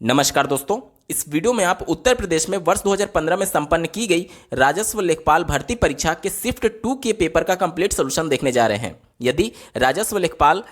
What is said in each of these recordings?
नमस्कार दोस्तों, इस वीडियो में आप उत्तर प्रदेश में वर्ष 2015 में संपन्न की गई राजस्व लेखपाल भर्ती परीक्षा के शिफ्ट 2 के पेपर का कंप्लीट सॉल्यूशन देखने जा रहे हैं। यदि राजस्व लेखपाल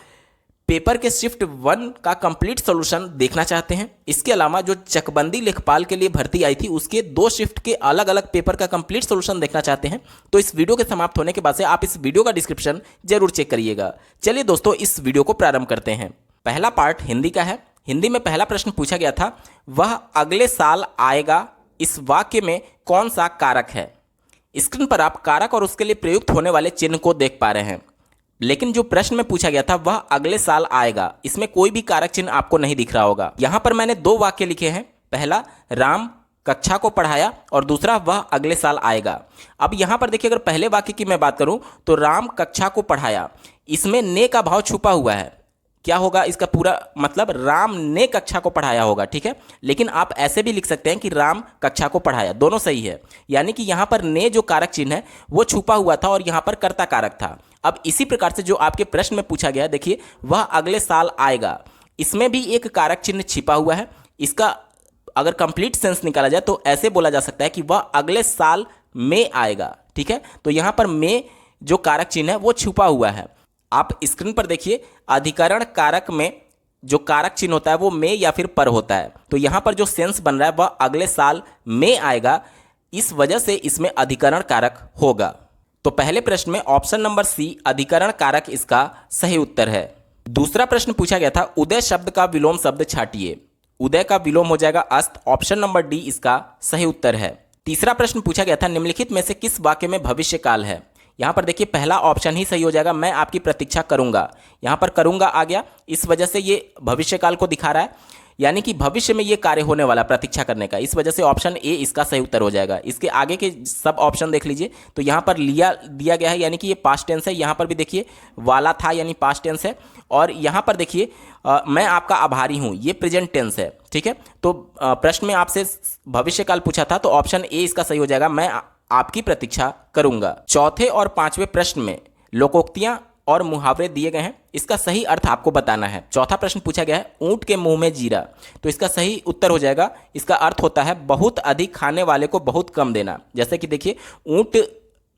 पेपर के शिफ्ट 1 का कंप्लीट सॉल्यूशन देखना चाहते हैं, इसके अलावा जो चकबंदी लेखपाल के लिए भर्ती आई थी उसके 2 शिफ्ट के अलग अलग पेपर का कंप्लीट सॉल्यूशन देखना चाहते हैं, तो इस वीडियो के समाप्त होने के बाद से आप इस वीडियो का डिस्क्रिप्शन जरूर चेक करिएगा। चलिए दोस्तों, इस वीडियो को प्रारंभ करते हैं। पहला पार्ट हिंदी का है। हिंदी में पहला प्रश्न पूछा गया था, वह अगले साल आएगा, इस वाक्य में कौन सा कारक है। स्क्रीन पर आप कारक और उसके लिए प्रयुक्त होने वाले चिन्ह को देख पा रहे हैं, लेकिन जो प्रश्न में पूछा गया था वह अगले साल आएगा, इसमें कोई भी कारक चिन्ह आपको नहीं दिख रहा होगा। यहां पर मैंने 2 वाक्य लिखे हैं, पहला राम कक्षा को पढ़ाया और दूसरा वह अगले साल आएगा। अब यहां पर देखिए, अगर पहले वाक्य की मैं बात करूं तो राम कक्षा को पढ़ाया, इसमें ने का भाव छुपा हुआ है। क्या होगा इसका पूरा मतलब, राम ने कक्षा को पढ़ाया होगा, ठीक है। लेकिन आप ऐसे भी लिख सकते हैं कि राम कक्षा को पढ़ाया, दोनों सही है। यानी कि यहां पर ने जो कारक चिन्ह है वो छुपा हुआ था और यहां पर कर्ता कारक था। अब इसी प्रकार से जो आपके प्रश्न में पूछा गया, देखिए वह अगले साल आएगा, इसमें भी एक कारक चिन्ह छिपा हुआ है। इसका अगर कंप्लीट सेंस निकाला जाए तो ऐसे बोला जा सकता है कि वह अगले साल में आएगा, ठीक है। तो यहां पर में जो कारक चिन्ह है वो छुपा हुआ है। आप स्क्रीन पर देखिए, अधिकरण कारक में जो कारक चिन्ह होता है वो में या फिर पर होता है। तो यहां पर जो सेंस बन रहा है वह अगले साल में आएगा, इस वजह से इसमें अधिकरण कारक होगा। तो पहले प्रश्न में ऑप्शन नंबर सी अधिकरण कारक इसका सही उत्तर है। दूसरा प्रश्न पूछा गया था, उदय शब्द का विलोम शब्द छाटिए। उदय का विलोम हो जाएगा अस्त, ऑप्शन नंबर डी इसका सही उत्तर है। तीसरा प्रश्न पूछा गया था, निम्नलिखित में से किस वाक्य में भविष्य काल है। यहां पर देखिए पहला ऑप्शन ही सही हो जाएगा, मैं आपकी प्रतीक्षा करूंगा। यहां पर करूंगा आ गया, इस वजह से ये भविष्य काल को दिखा रहा है, यानी कि भविष्य में ये कार्य होने वाला प्रतीक्षा करने का, इस वजह से ऑप्शन ए इसका सही उत्तर हो जाएगा। इसके आगे के सब ऑप्शन देख लीजिए, तो यहां पर दिया गया है, यानी कि ये पास्ट टेंस है। यहां पर भी देखिए वाला था यानी पास्ट टेंस है, और यहां पर देखिए मैं आपका आभारी हूं, ये प्रेजेंट टेंस है, ठीक है। तो प्रश्न में आपसे भविष्य काल पूछा था, तो ऑप्शन ए इसका सही हो जाएगा, मैं आपकी प्रतीक्षा करूंगा। चौथे और पांचवें प्रश्न में लोकोक्तियां और मुहावरे दिए गए हैं, इसका सही अर्थ आपको बताना है। चौथा प्रश्न पूछा गया है, ऊंट के मुंह में जीरा, तो इसका सही उत्तर हो जाएगा, इसका अर्थ होता है बहुत अधिक खाने वाले को बहुत कम देना। जैसे कि देखिए ऊंट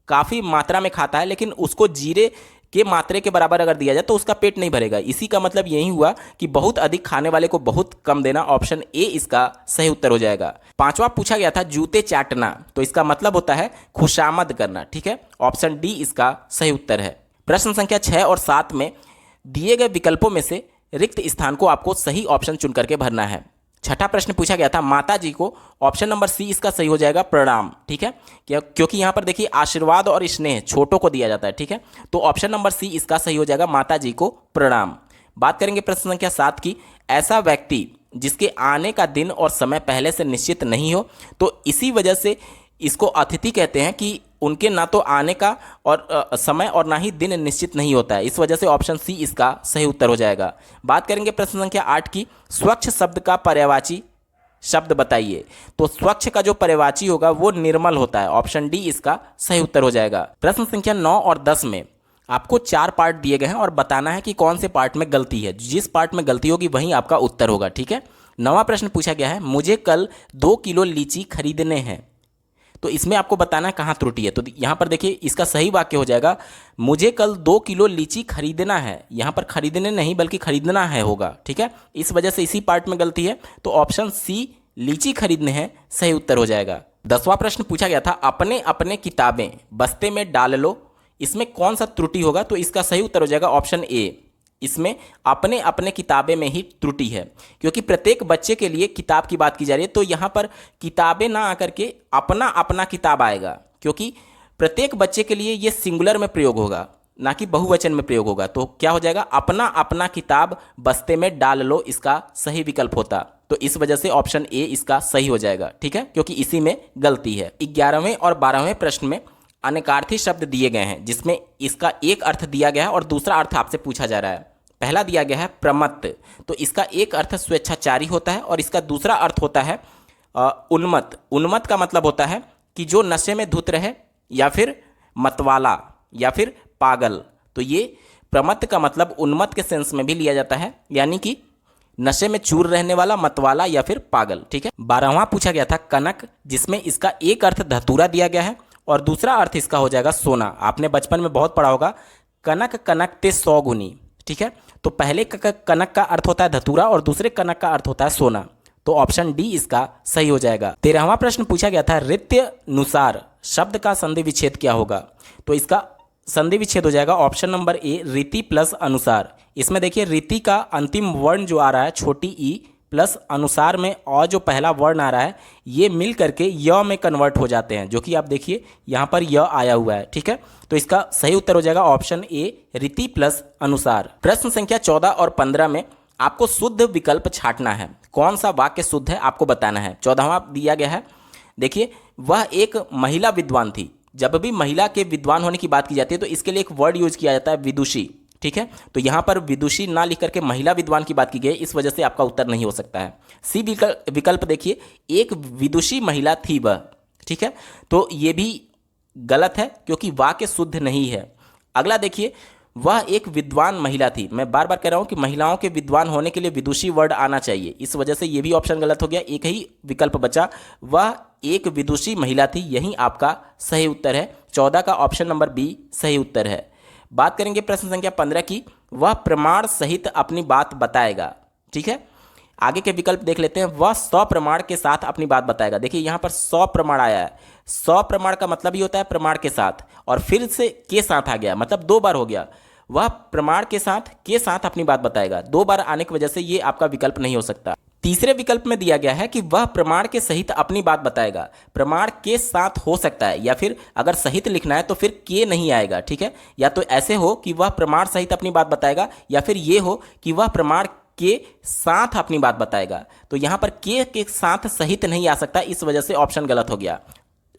काफी मात्रा में खाता है, लेकिन उसको जीरे के मात्रे के बराबर अगर दिया जाए तो उसका पेट नहीं भरेगा। इसी का मतलब यही हुआ कि बहुत अधिक खाने वाले को बहुत कम देना, ऑप्शन ए इसका सही उत्तर हो जाएगा। पांचवा पूछा गया था, जूते चाटना, तो इसका मतलब होता है खुशामद करना, ठीक है। ऑप्शन डी इसका सही उत्तर है। प्रश्न संख्या 6 और 7 में दिए गए विकल्पों में से रिक्त स्थान को आपको सही ऑप्शन चुन करके भरना है। छठा प्रश्न पूछा गया था, माता जी को, ऑप्शन नंबर सी इसका सही हो जाएगा प्रणाम, ठीक है। क्योंकि यहां पर देखिए आशीर्वाद और स्नेह छोटों को दिया जाता है, ठीक है। तो ऑप्शन नंबर सी इसका सही हो जाएगा, माता जी को प्रणाम। बात करेंगे प्रश्न संख्या 7 की, ऐसा व्यक्ति जिसके आने का दिन और समय पहले से निश्चित नहीं हो, तो इसी वजह से इसको अतिथि कहते हैं कि उनके ना तो आने का और समय और ना ही दिन निश्चित नहीं होता है, इस वजह से ऑप्शन सी इसका सही उत्तर हो जाएगा। बात करेंगे प्रश्न संख्या 8 की, स्वच्छ शब्द का पर्यायवाची शब्द बताइए। तो स्वच्छ का जो पर्यायवाची होगा वो निर्मल होता है, ऑप्शन डी इसका सही उत्तर हो जाएगा। प्रश्न संख्या 9 और 10 में आपको 4 पार्ट दिए गए हैं और बताना है कि कौन से पार्ट में गलती है। जिस पार्ट में गलती होगी वहीं आपका उत्तर होगा, ठीक है। 9वां प्रश्न पूछा गया है, मुझे कल 2 किलो लीची खरीदने हैं, तो इसमें आपको बताना है कहाँ त्रुटि है। तो यहाँ पर देखिए इसका सही वाक्य हो जाएगा, मुझे कल 2 किलो लीची खरीदना है, यहाँ पर खरीदने नहीं बल्कि खरीदना है होगा, ठीक है। इस वजह से इसी पार्ट में गलती है, तो ऑप्शन सी लीची खरीदने हैं सही उत्तर हो जाएगा। 10वां प्रश्न पूछा गया था, अपने अपने किताबें बस्ते में डाल लो, इसमें कौन सा त्रुटि होगा। तो इसका सही उत्तर हो जाएगा ऑप्शन ए, इसमें अपने अपने किताबें में ही त्रुटि है, क्योंकि प्रत्येक बच्चे के लिए किताब की बात की जा रही है, तो यहाँ पर किताबें ना आकर के अपना अपना किताब आएगा, क्योंकि प्रत्येक बच्चे के लिए ये सिंगुलर में प्रयोग होगा, ना कि बहुवचन में प्रयोग होगा। तो क्या हो जाएगा, अपना अपना किताब बस्ते में डाल लो, इसका सही विकल्प होता। तो इस वजह से ऑप्शन ए इसका सही हो जाएगा, ठीक है, क्योंकि इसी में गलती है। 11वें और 12वें प्रश्न में अनेकार्थी शब्द दिए गए हैं, जिसमें इसका एक अर्थ दिया गया है और दूसरा अर्थ आपसे पूछा जा रहा है। पहला दिया गया है प्रमत्त, तो इसका एक अर्थ स्वेच्छाचारी होता है और इसका दूसरा अर्थ होता है उन्मत्त। उन्मत्त का मतलब होता है कि जो नशे में धुत रहे, या फिर मतवाला, या फिर पागल। तो ये प्रमत्त का मतलब उन्मत्त के सेंस में भी लिया जाता है, यानी कि नशे में चूर रहने वाला, मतवाला या फिर पागल। ठीक है। 12वां पूछा गया था कनक, जिसमें इसका एक अर्थ धतूरा दिया गया है और दूसरा अर्थ इसका हो जाएगा सोना। आपने बचपन में बहुत पढ़ा होगा, कनक कनक ते 100 गुनी। ठीक है। तो पहले कनक का अर्थ होता है धतूरा और दूसरे कनक का अर्थ होता है सोना। तो ऑप्शन डी इसका सही हो जाएगा। 13वां प्रश्न पूछा गया था रीत्यनुसार शब्द का संधि विच्छेद क्या होगा। तो इसका संधि विच्छेद हो जाएगा ऑप्शन नंबर ए, रीति प्लस अनुसार। इसमें देखिए रीति का अंतिम वर्ण जो आ रहा है छोटी ई प्लस अनुसार में और जो पहला वर्ण आ रहा है ये मिल करके य में कन्वर्ट हो जाते हैं, जो कि आप देखिए यहाँ पर य आया हुआ है। ठीक है। तो इसका सही उत्तर हो जाएगा ऑप्शन ए, रीति प्लस अनुसार। प्रश्न संख्या 14 और 15 में आपको शुद्ध विकल्प छांटना है। कौन सा वाक्य शुद्ध है आपको बताना है। 14वां दिया गया है, देखिए, वह एक महिला विद्वान थी। जब भी महिला के विद्वान होने की बात की जाती है तो इसके लिए एक वर्ड यूज किया जाता है विदुषी। ठीक है। तो यहाँ पर विदुषी ना लिख करके महिला विद्वान की बात की गई, इस वजह से आपका उत्तर नहीं हो सकता है। सी विकल्प देखिए, एक विदुषी महिला थी वह। ठीक है। तो ये भी गलत है क्योंकि वाक्य शुद्ध नहीं है। अगला देखिए, वह एक विद्वान महिला थी। मैं बार बार कह रहा हूं कि महिलाओं के विद्वान होने के लिए विदुषी वर्ड आना चाहिए, इस वजह से ये भी ऑप्शन गलत हो गया। एक ही विकल्प बचा, वह एक विदुषी महिला थी, यही आपका सही उत्तर है। 14 का ऑप्शन नंबर बी सही उत्तर है। बात करेंगे प्रश्न संख्या 15 की, वह प्रमाण सहित अपनी बात बताएगा। ठीक है। आगे के विकल्प देख लेते हैं। वह 100 प्रमाण के साथ अपनी बात बताएगा। देखिए यहाँ पर 100 प्रमाण आया है। 100 प्रमाण का मतलब ही होता है प्रमाण के साथ, और फिर से के साथ आ गया, मतलब 2 बार हो गया। वह प्रमाण के साथ अपनी बात बताएगा। 2 बार आने की वजह से ये आपका विकल्प नहीं हो सकता। तीसरे विकल्प में दिया गया है कि वह प्रमाण के सहित अपनी बात बताएगा। प्रमाण के साथ हो सकता है, या फिर अगर सहित लिखना है तो फिर के नहीं आएगा। ठीक है। या तो ऐसे हो कि वह प्रमाण सहित अपनी बात बताएगा, या फिर ये हो कि वह प्रमाण के साथ अपनी बात बताएगा। तो यहाँ पर के साथ सहित नहीं आ सकता, इस वजह से ऑप्शन गलत हो गया।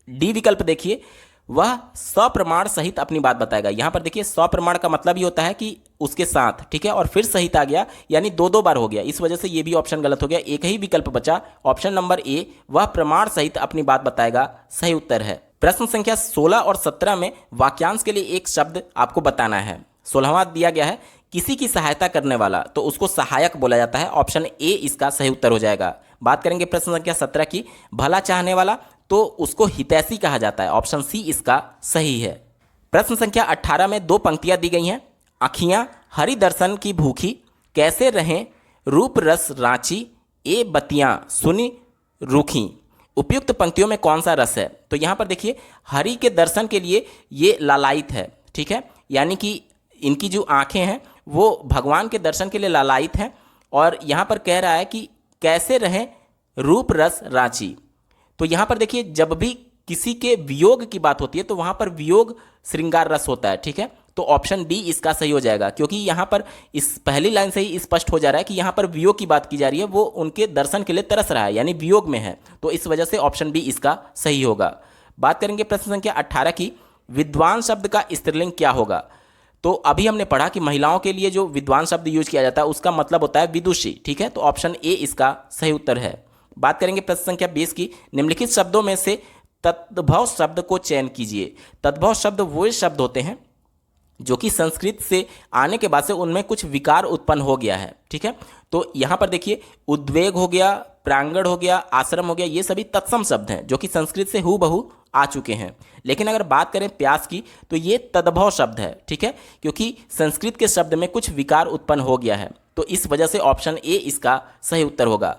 डी विकल्प देखिए, वह सप्रमाण सहित अपनी बात बताएगा। यहाँ पर देखिए सप्रमाण का मतलब ही होता है कि उसके साथ। ठीक है। और फिर सहित आ गया, यानी 2 बार हो गया, इस वजह से ये भी ऑप्शन गलत हो गया। एक ही विकल्प बचा, ऑप्शन नंबर ए, वह प्रमाण सहित अपनी बात बताएगा, सही उत्तर है। प्रश्न संख्या 16 और 17 में वाक्यांश के लिए एक शब्द आपको बताना है। 16वां दिया गया है, किसी की सहायता करने वाला, तो उसको सहायक बोला जाता है। ऑप्शन ए इसका सही उत्तर हो जाएगा। बात करेंगे प्रश्न संख्या 17 की, भला चाहने वाला, तो उसको हितैषी कहा जाता है। ऑप्शन सी इसका सही है। प्रश्न संख्या 18 में 2 पंक्तियां दी गई हैं। आँखियाँ हरि दर्शन की भूखी, कैसे रहें रूप रस रांची, ए बतियां सुनी रूखी। उपयुक्त पंक्तियों में कौन सा रस है। तो यहाँ पर देखिए, हरि के दर्शन के लिए ये लालायित है। ठीक है। यानी कि इनकी जो आंखें हैं वो भगवान के दर्शन के लिए लालायित हैं। और यहाँ पर कह रहा है कि कैसे रहें रूप रस रांची। तो यहाँ पर देखिए, जब भी किसी के वियोग की बात होती है तो वहाँ पर वियोग श्रृंगार रस होता है। ठीक है। तो ऑप्शन डी इसका सही हो जाएगा, क्योंकि यहाँ पर इस पहली लाइन से ही स्पष्ट हो जा रहा है कि यहाँ पर वियोग की बात की जा रही है, वो उनके दर्शन के लिए तरस रहा है, यानी वियोग में है। तो इस वजह से ऑप्शन बी इसका सही होगा। बात करेंगे प्रश्न संख्या 18 की, विद्वान शब्द का स्त्रीलिंग क्या होगा। तो अभी हमने पढ़ा कि महिलाओं के लिए जो विद्वान शब्द यूज किया जाता है उसका मतलब होता है विदुषी। ठीक है। तो ऑप्शन ए इसका सही उत्तर है। बात करेंगे प्रश्न संख्या 20 की, निम्नलिखित शब्दों में से तद्भव शब्द को चयन कीजिए। तद्भव शब्द वो शब्द होते हैं जो कि संस्कृत से आने के बाद से उनमें कुछ विकार उत्पन्न हो गया है। ठीक है। तो यहाँ पर देखिए, उद्वेग हो गया, प्रांगण हो गया, आश्रम हो गया, ये सभी तत्सम शब्द हैं जो कि संस्कृत से हूबहू आ चुके हैं। लेकिन अगर बात करें प्यास की तो ये तद्भव शब्द है। ठीक है। क्योंकि संस्कृत के शब्द में कुछ विकार उत्पन्न हो गया है, तो इस वजह से ऑप्शन ए इसका सही उत्तर होगा।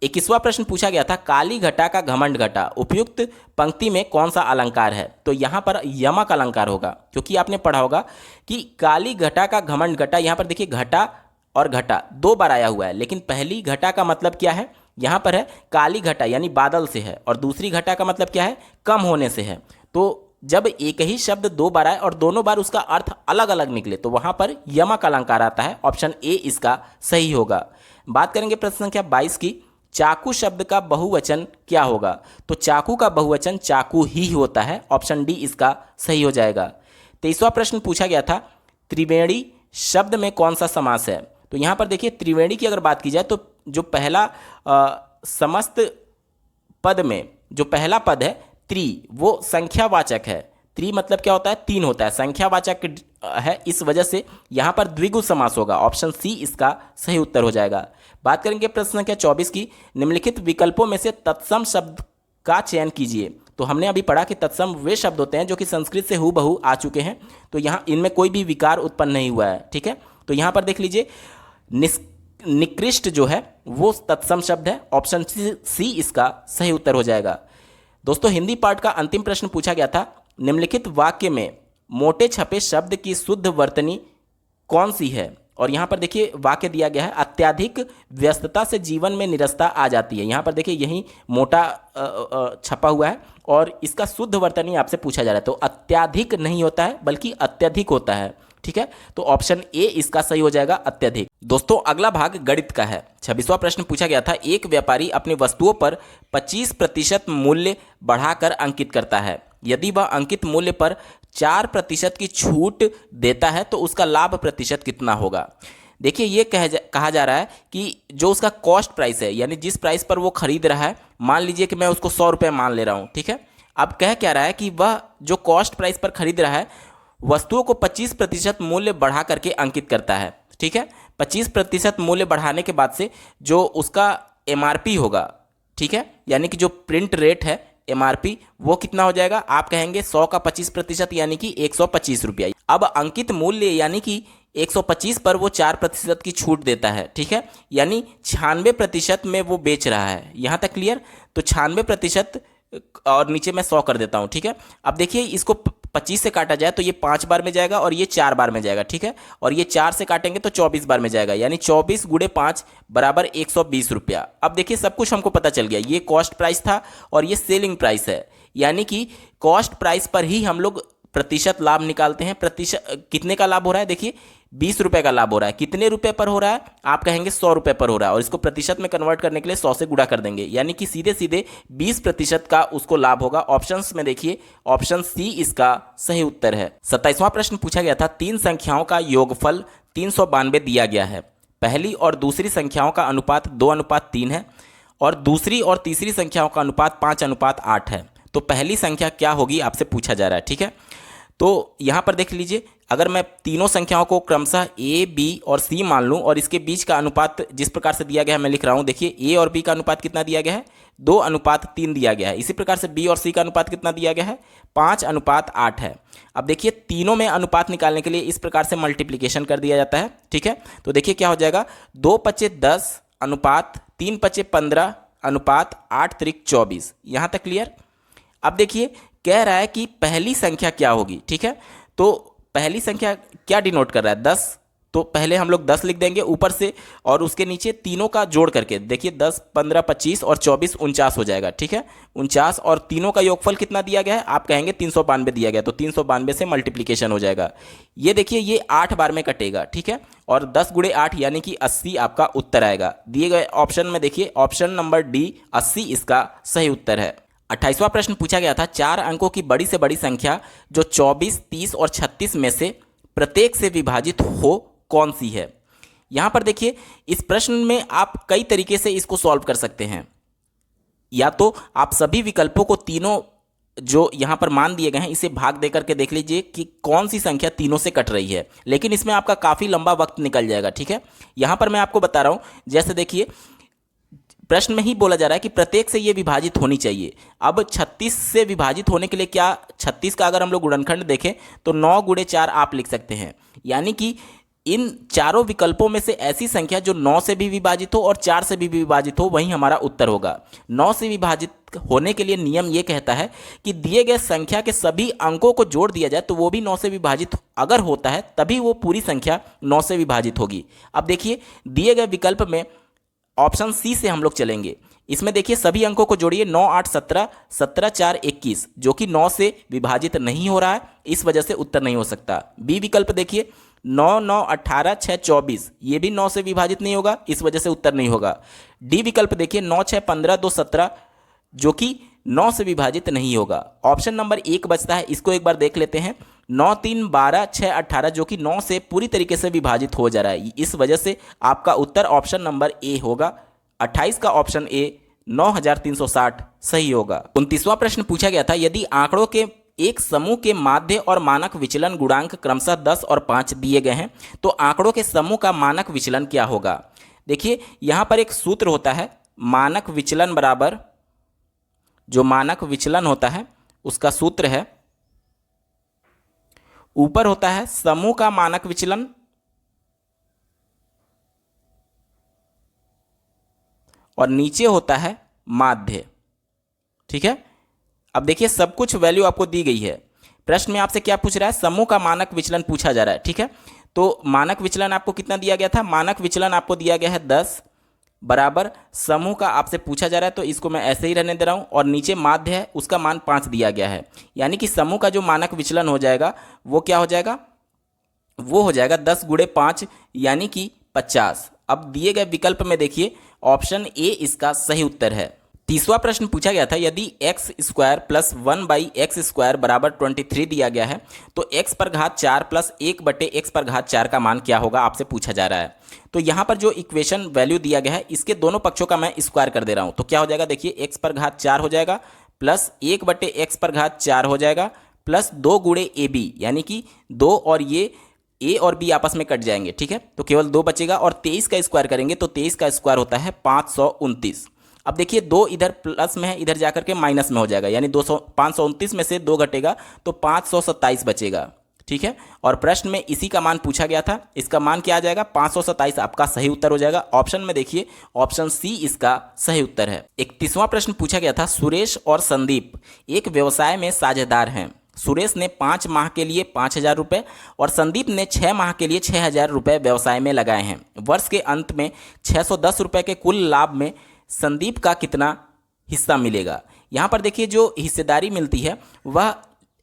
21वां प्रश्न पूछा गया था, काली घटा का घमंड घटा, उपयुक्त पंक्ति में कौन सा अलंकार है। तो यहाँ पर यमक अलंकार होगा, क्योंकि आपने पढ़ा होगा कि काली घटा का घमंड घटा। यहाँ पर देखिए, घटा और घटा 2 बार आया हुआ है, लेकिन पहली घटा का मतलब क्या है, यहाँ पर है काली घटा यानी बादल से है, और दूसरी घटा का मतलब क्या है, कम होने से है। तो जब एक ही शब्द 2 बार आए और दोनों बार उसका अर्थ अलग अलग निकले तो वहाँ पर यमक अलंकार आता है। ऑप्शन ए इसका सही होगा। बात करेंगे प्रश्न संख्या 22 की, चाकू शब्द का बहुवचन क्या होगा। तो चाकू का बहुवचन चाकू ही होता है। ऑप्शन डी इसका सही हो जाएगा। 23वां प्रश्न पूछा गया था, त्रिवेणी शब्द में कौन सा समास है। तो यहाँ पर देखिए, त्रिवेणी की अगर बात की जाए तो जो पहला समस्त पद में जो पहला पद है त्रि, वो संख्यावाचक है। त्रि मतलब क्या होता है, 3 होता है, संख्यावाचक है, इस वजह से यहाँ पर द्विगु समास होगा। ऑप्शन सी इसका सही उत्तर हो जाएगा। बात करेंगे प्रश्न संख्या 24 की, निम्नलिखित विकल्पों में से तत्सम शब्द का चयन कीजिए। तो हमने अभी पढ़ा कि तत्सम वे शब्द होते हैं जो कि संस्कृत से हूबहू आ चुके हैं, तो यहाँ इनमें कोई भी विकार उत्पन्न नहीं हुआ है। ठीक है, तो यहाँ पर देख लीजिए निकृष्ट जो है वो तत्सम शब्द है। ऑप्शन सी इसका सही उत्तर हो जाएगा। दोस्तों हिंदी पार्ट का अंतिम प्रश्न पूछा गया था, निम्नलिखित वाक्य में मोटे छपे शब्द की शुद्ध वर्तनी कौन सी है। और यहाँ पर देखिए वाक्य दिया गया है, अत्यधिक व्यस्तता से जीवन में निरस्ता आ जाती है। यहाँ पर देखिए यही मोटा छपा हुआ है और इसका शुद्ध वर्तनी आपसे पूछा जा रहा है। तो अत्यधिक नहीं होता है बल्कि अत्यधिक होता है। ठीक है, तो ऑप्शन ए इसका सही हो जाएगा, अत्यधिक। दोस्तों अगला भाग गणित का है। 26वां प्रश्न पूछा गया था, एक व्यापारी अपनी वस्तुओं पर 25% मूल्य बढ़ाकर अंकित करता है। यदि वह अंकित मूल्य पर 4% की छूट देता है तो उसका लाभ प्रतिशत कितना होगा। देखिए ये कहा जा रहा है कि जो उसका कॉस्ट प्राइस है, यानी जिस प्राइस पर वो खरीद रहा है, मान लीजिए कि मैं उसको 100 रुपये मान ले रहा हूँ। ठीक है, अब कह क्या रहा है कि वह जो कॉस्ट प्राइस पर खरीद रहा है वस्तुओं को 25% मूल्य बढ़ा करके अंकित करता है। ठीक है, 25% मूल्य बढ़ाने के बाद से जो उसका MRP होगा, ठीक है, यानी कि जो प्रिंट रेट है MRP वो कितना हो जाएगा, आप कहेंगे 100 का 25% यानी कि 125 रुपया। अब अंकित मूल्य यानी कि 125 पर वो 4% की छूट देता है। ठीक है, यानी 96% में वो बेच रहा है। यहाँ तक क्लियर। तो 96% और नीचे मैं 100 कर देता हूँ। ठीक है, अब देखिए इसको 25 से काटा जाए तो ये 5 बार में जाएगा और ये 4 बार में जाएगा। ठीक है, और ये 4 से काटेंगे तो 24 बार में जाएगा, यानी 24 गुणे 5 बराबर 120 रुपया। अब देखिए सब कुछ हमको पता चल गया, ये कॉस्ट प्राइस था और ये सेलिंग प्राइस है, यानी कि कॉस्ट प्राइस पर ही हम लोग प्रतिशत लाभ निकालते हैं। प्रतिशत कितने का लाभ हो रहा है, देखिए 20 रुपये का लाभ हो रहा है। कितने रुपए पर हो रहा है, आप कहेंगे 100 रुपये पर हो रहा है, और इसको प्रतिशत में कन्वर्ट करने के लिए 100 से गुणा कर देंगे, यानी कि सीधे सीधे 20% का उसको लाभ होगा। ऑप्शंस में देखिए ऑप्शन सी इसका सही उत्तर है। 27वां प्रश्न पूछा गया था, 3 संख्याओं का योगफल 392 दिया गया है। पहली और दूसरी संख्याओं का अनुपात 2:3 है और दूसरी और तीसरी संख्याओं का अनुपात 5:8 है। तो पहली संख्या क्या होगी आपसे पूछा जा रहा है। ठीक है, तो यहाँ पर देख लीजिए, अगर मैं तीनों संख्याओं को क्रमशः A, B और C मान लूँ और इसके बीच का अनुपात जिस प्रकार से दिया गया है मैं लिख रहा हूँ। देखिए A और B का अनुपात कितना दिया गया है, 2:3 दिया गया है। इसी प्रकार से B और C का अनुपात कितना दिया गया है, 5:8 है। अब देखिए तीनों में अनुपात निकालने के लिए इस प्रकार से मल्टीप्लिकेशन कर दिया जाता है। ठीक है, तो देखिए क्या हो जाएगा, 2×5 = 10 अनुपात 3×5 = 15 अनुपात 8×3 = 24। यहाँ तक क्लियर। अब देखिए कह रहा है कि पहली संख्या क्या होगी। ठीक है, तो पहली संख्या क्या डिनोट कर रहा है, 10। तो पहले हम लोग 10 लिख देंगे ऊपर से और उसके नीचे तीनों का जोड़ करके देखिए 10, 15, 25 और 24 49 हो जाएगा। ठीक है, 49 और तीनों का योगफल कितना दिया गया है, आप कहेंगे 392 दिया गया, तो 392 से मल्टीप्लिकेशन हो जाएगा। ये देखिए ये 8 बार में कटेगा। ठीक है, और 10 × 8 यानी कि 80 आपका उत्तर आएगा। दिए गए ऑप्शन में देखिए ऑप्शन नंबर डी 80 इसका सही उत्तर है। 28वां प्रश्न पूछा गया था, 4 अंकों की बड़ी से बड़ी संख्या जो 24, 30 और 36 में से प्रत्येक से विभाजित हो कौन सी है। यहाँ पर देखिए इस प्रश्न में आप कई तरीके से इसको सॉल्व कर सकते हैं। या तो आप सभी विकल्पों को तीनों जो यहाँ पर मान दिए गए हैं इसे भाग दे करके देख लीजिए कि कौन सी संख्या तीनों से कट रही है, लेकिन इसमें आपका काफ़ी लंबा वक्त निकल जाएगा। ठीक है, यहाँ पर मैं आपको बता रहा हूँ, जैसे देखिए प्रश्न में ही बोला जा रहा है कि प्रत्येक से ये विभाजित होनी चाहिए। अब 36 से विभाजित होने के लिए क्या, 36 का अगर हम लोग गुणनखंड देखें तो 9 × 4 आप लिख सकते हैं, यानी कि इन चारों विकल्पों में से ऐसी संख्या जो 9 से भी विभाजित हो और 4 से भी विभाजित हो वही हमारा उत्तर होगा। 9 से विभाजित होने के लिए नियम ये कहता है कि दिए गए संख्या के सभी अंकों को जोड़ दिया जाए तो वो भी 9 से विभाजित अगर होता है तभी वो पूरी संख्या 9 से विभाजित होगी। अब देखिए दिए गए विकल्प में ऑप्शन सी से हम लोग चलेंगे। इसमें देखिए सभी अंकों को जोड़िए, 9, 8, 17, 17, 4, 21, जो कि 9 से विभाजित नहीं हो रहा है, इस वजह से उत्तर नहीं हो सकता। बी विकल्प देखिए 9, 9, 18, 6, 24, ये भी 9 से विभाजित नहीं होगा, इस वजह से उत्तर नहीं होगा। डी विकल्प देखिए 9, 6, 15, 2, 17, जो कि 9 से विभाजित नहीं होगा। ऑप्शन नंबर 1 बचता है, इसको एक बार देख लेते हैं। 9, 3, 12, 6, 18, जो कि 9 से पूरी तरीके से विभाजित हो जा रहा है, इस वजह से आपका उत्तर ऑप्शन नंबर ए होगा। 28 का ऑप्शन ए 9360 सही होगा। 29वां प्रश्न पूछा गया था, यदि आंकड़ों के एक समूह के माध्य और मानक विचलन गुणांक क्रमशः 10 और 5 दिए गए हैं तो आंकड़ों के समूह का मानक विचलन क्या होगा। देखिए यहाँ पर एक सूत्र होता है, मानक विचलन बराबर, जो मानक विचलन होता है उसका सूत्र है, ऊपर होता है समूह का मानक विचलन और नीचे होता है माध्य। ठीक है, अब देखिए सब कुछ वैल्यू आपको दी गई है। प्रश्न में आपसे क्या पूछ रहा है, समूह का मानक विचलन पूछा जा रहा है। ठीक है, तो मानक विचलन आपको कितना दिया गया था, मानक विचलन आपको दिया गया है 10 बराबर समूह का आपसे पूछा जा रहा है, तो इसको मैं ऐसे ही रहने दे रहा हूं, और नीचे माध्य है उसका मान 5 दिया गया है। यानी कि समूह का जो मानक विचलन हो जाएगा वो क्या हो जाएगा, वो हो जाएगा 10 गुणे 5 यानी कि 50। अब दिए गए विकल्प में देखिए ऑप्शन ए इसका सही उत्तर है। तीसरा प्रश्न पूछा गया था, यदि एक्स स्क्वायर प्लस 1/x² बराबर 23 दिया गया है तो x पर घात 4 प्लस 1/x पर घात 4 का मान क्या होगा, आपसे पूछा जा रहा है। तो यहाँ पर जो इक्वेशन वैल्यू दिया गया है इसके दोनों पक्षों का मैं स्क्वायर कर दे रहा हूँ, तो क्या हो जाएगा, देखिए x पर घात 4 हो जाएगा प्लस 1/x पर घात 4 हो जाएगा प्लस 2 गुणे ab, यानी कि 2 और ये a और b आपस में कट जाएंगे। ठीक है, तो केवल 2 बचेगा और 23 का स्क्वायर करेंगे तो 23 का स्क्वायर होता है 529। अब देखिए 2 इधर प्लस में है, इधर जाकर के माइनस में हो जाएगा, यानी 529 में से 2 घटेगा तो 527 बचेगा। ठीक है, और प्रश्न में इसी का मान पूछा गया था, इसका मान क्या आ जाएगा, 527 आपका सही उत्तर हो जाएगा। ऑप्शन में देखिए ऑप्शन सी इसका सही उत्तर है। 31वां प्रश्न पूछा गया था, सुरेश और संदीप एक व्यवसाय में साझेदार हैं। सुरेश ने 5 माह के लिए 5,000 रुपये और संदीप ने 6 माह के लिए 6,000 रुपये व्यवसाय में लगाए हैं। वर्ष के अंत में 610 रुपये के कुल लाभ में संदीप का कितना हिस्सा मिलेगा। यहाँ पर देखिए जो हिस्सेदारी मिलती है वह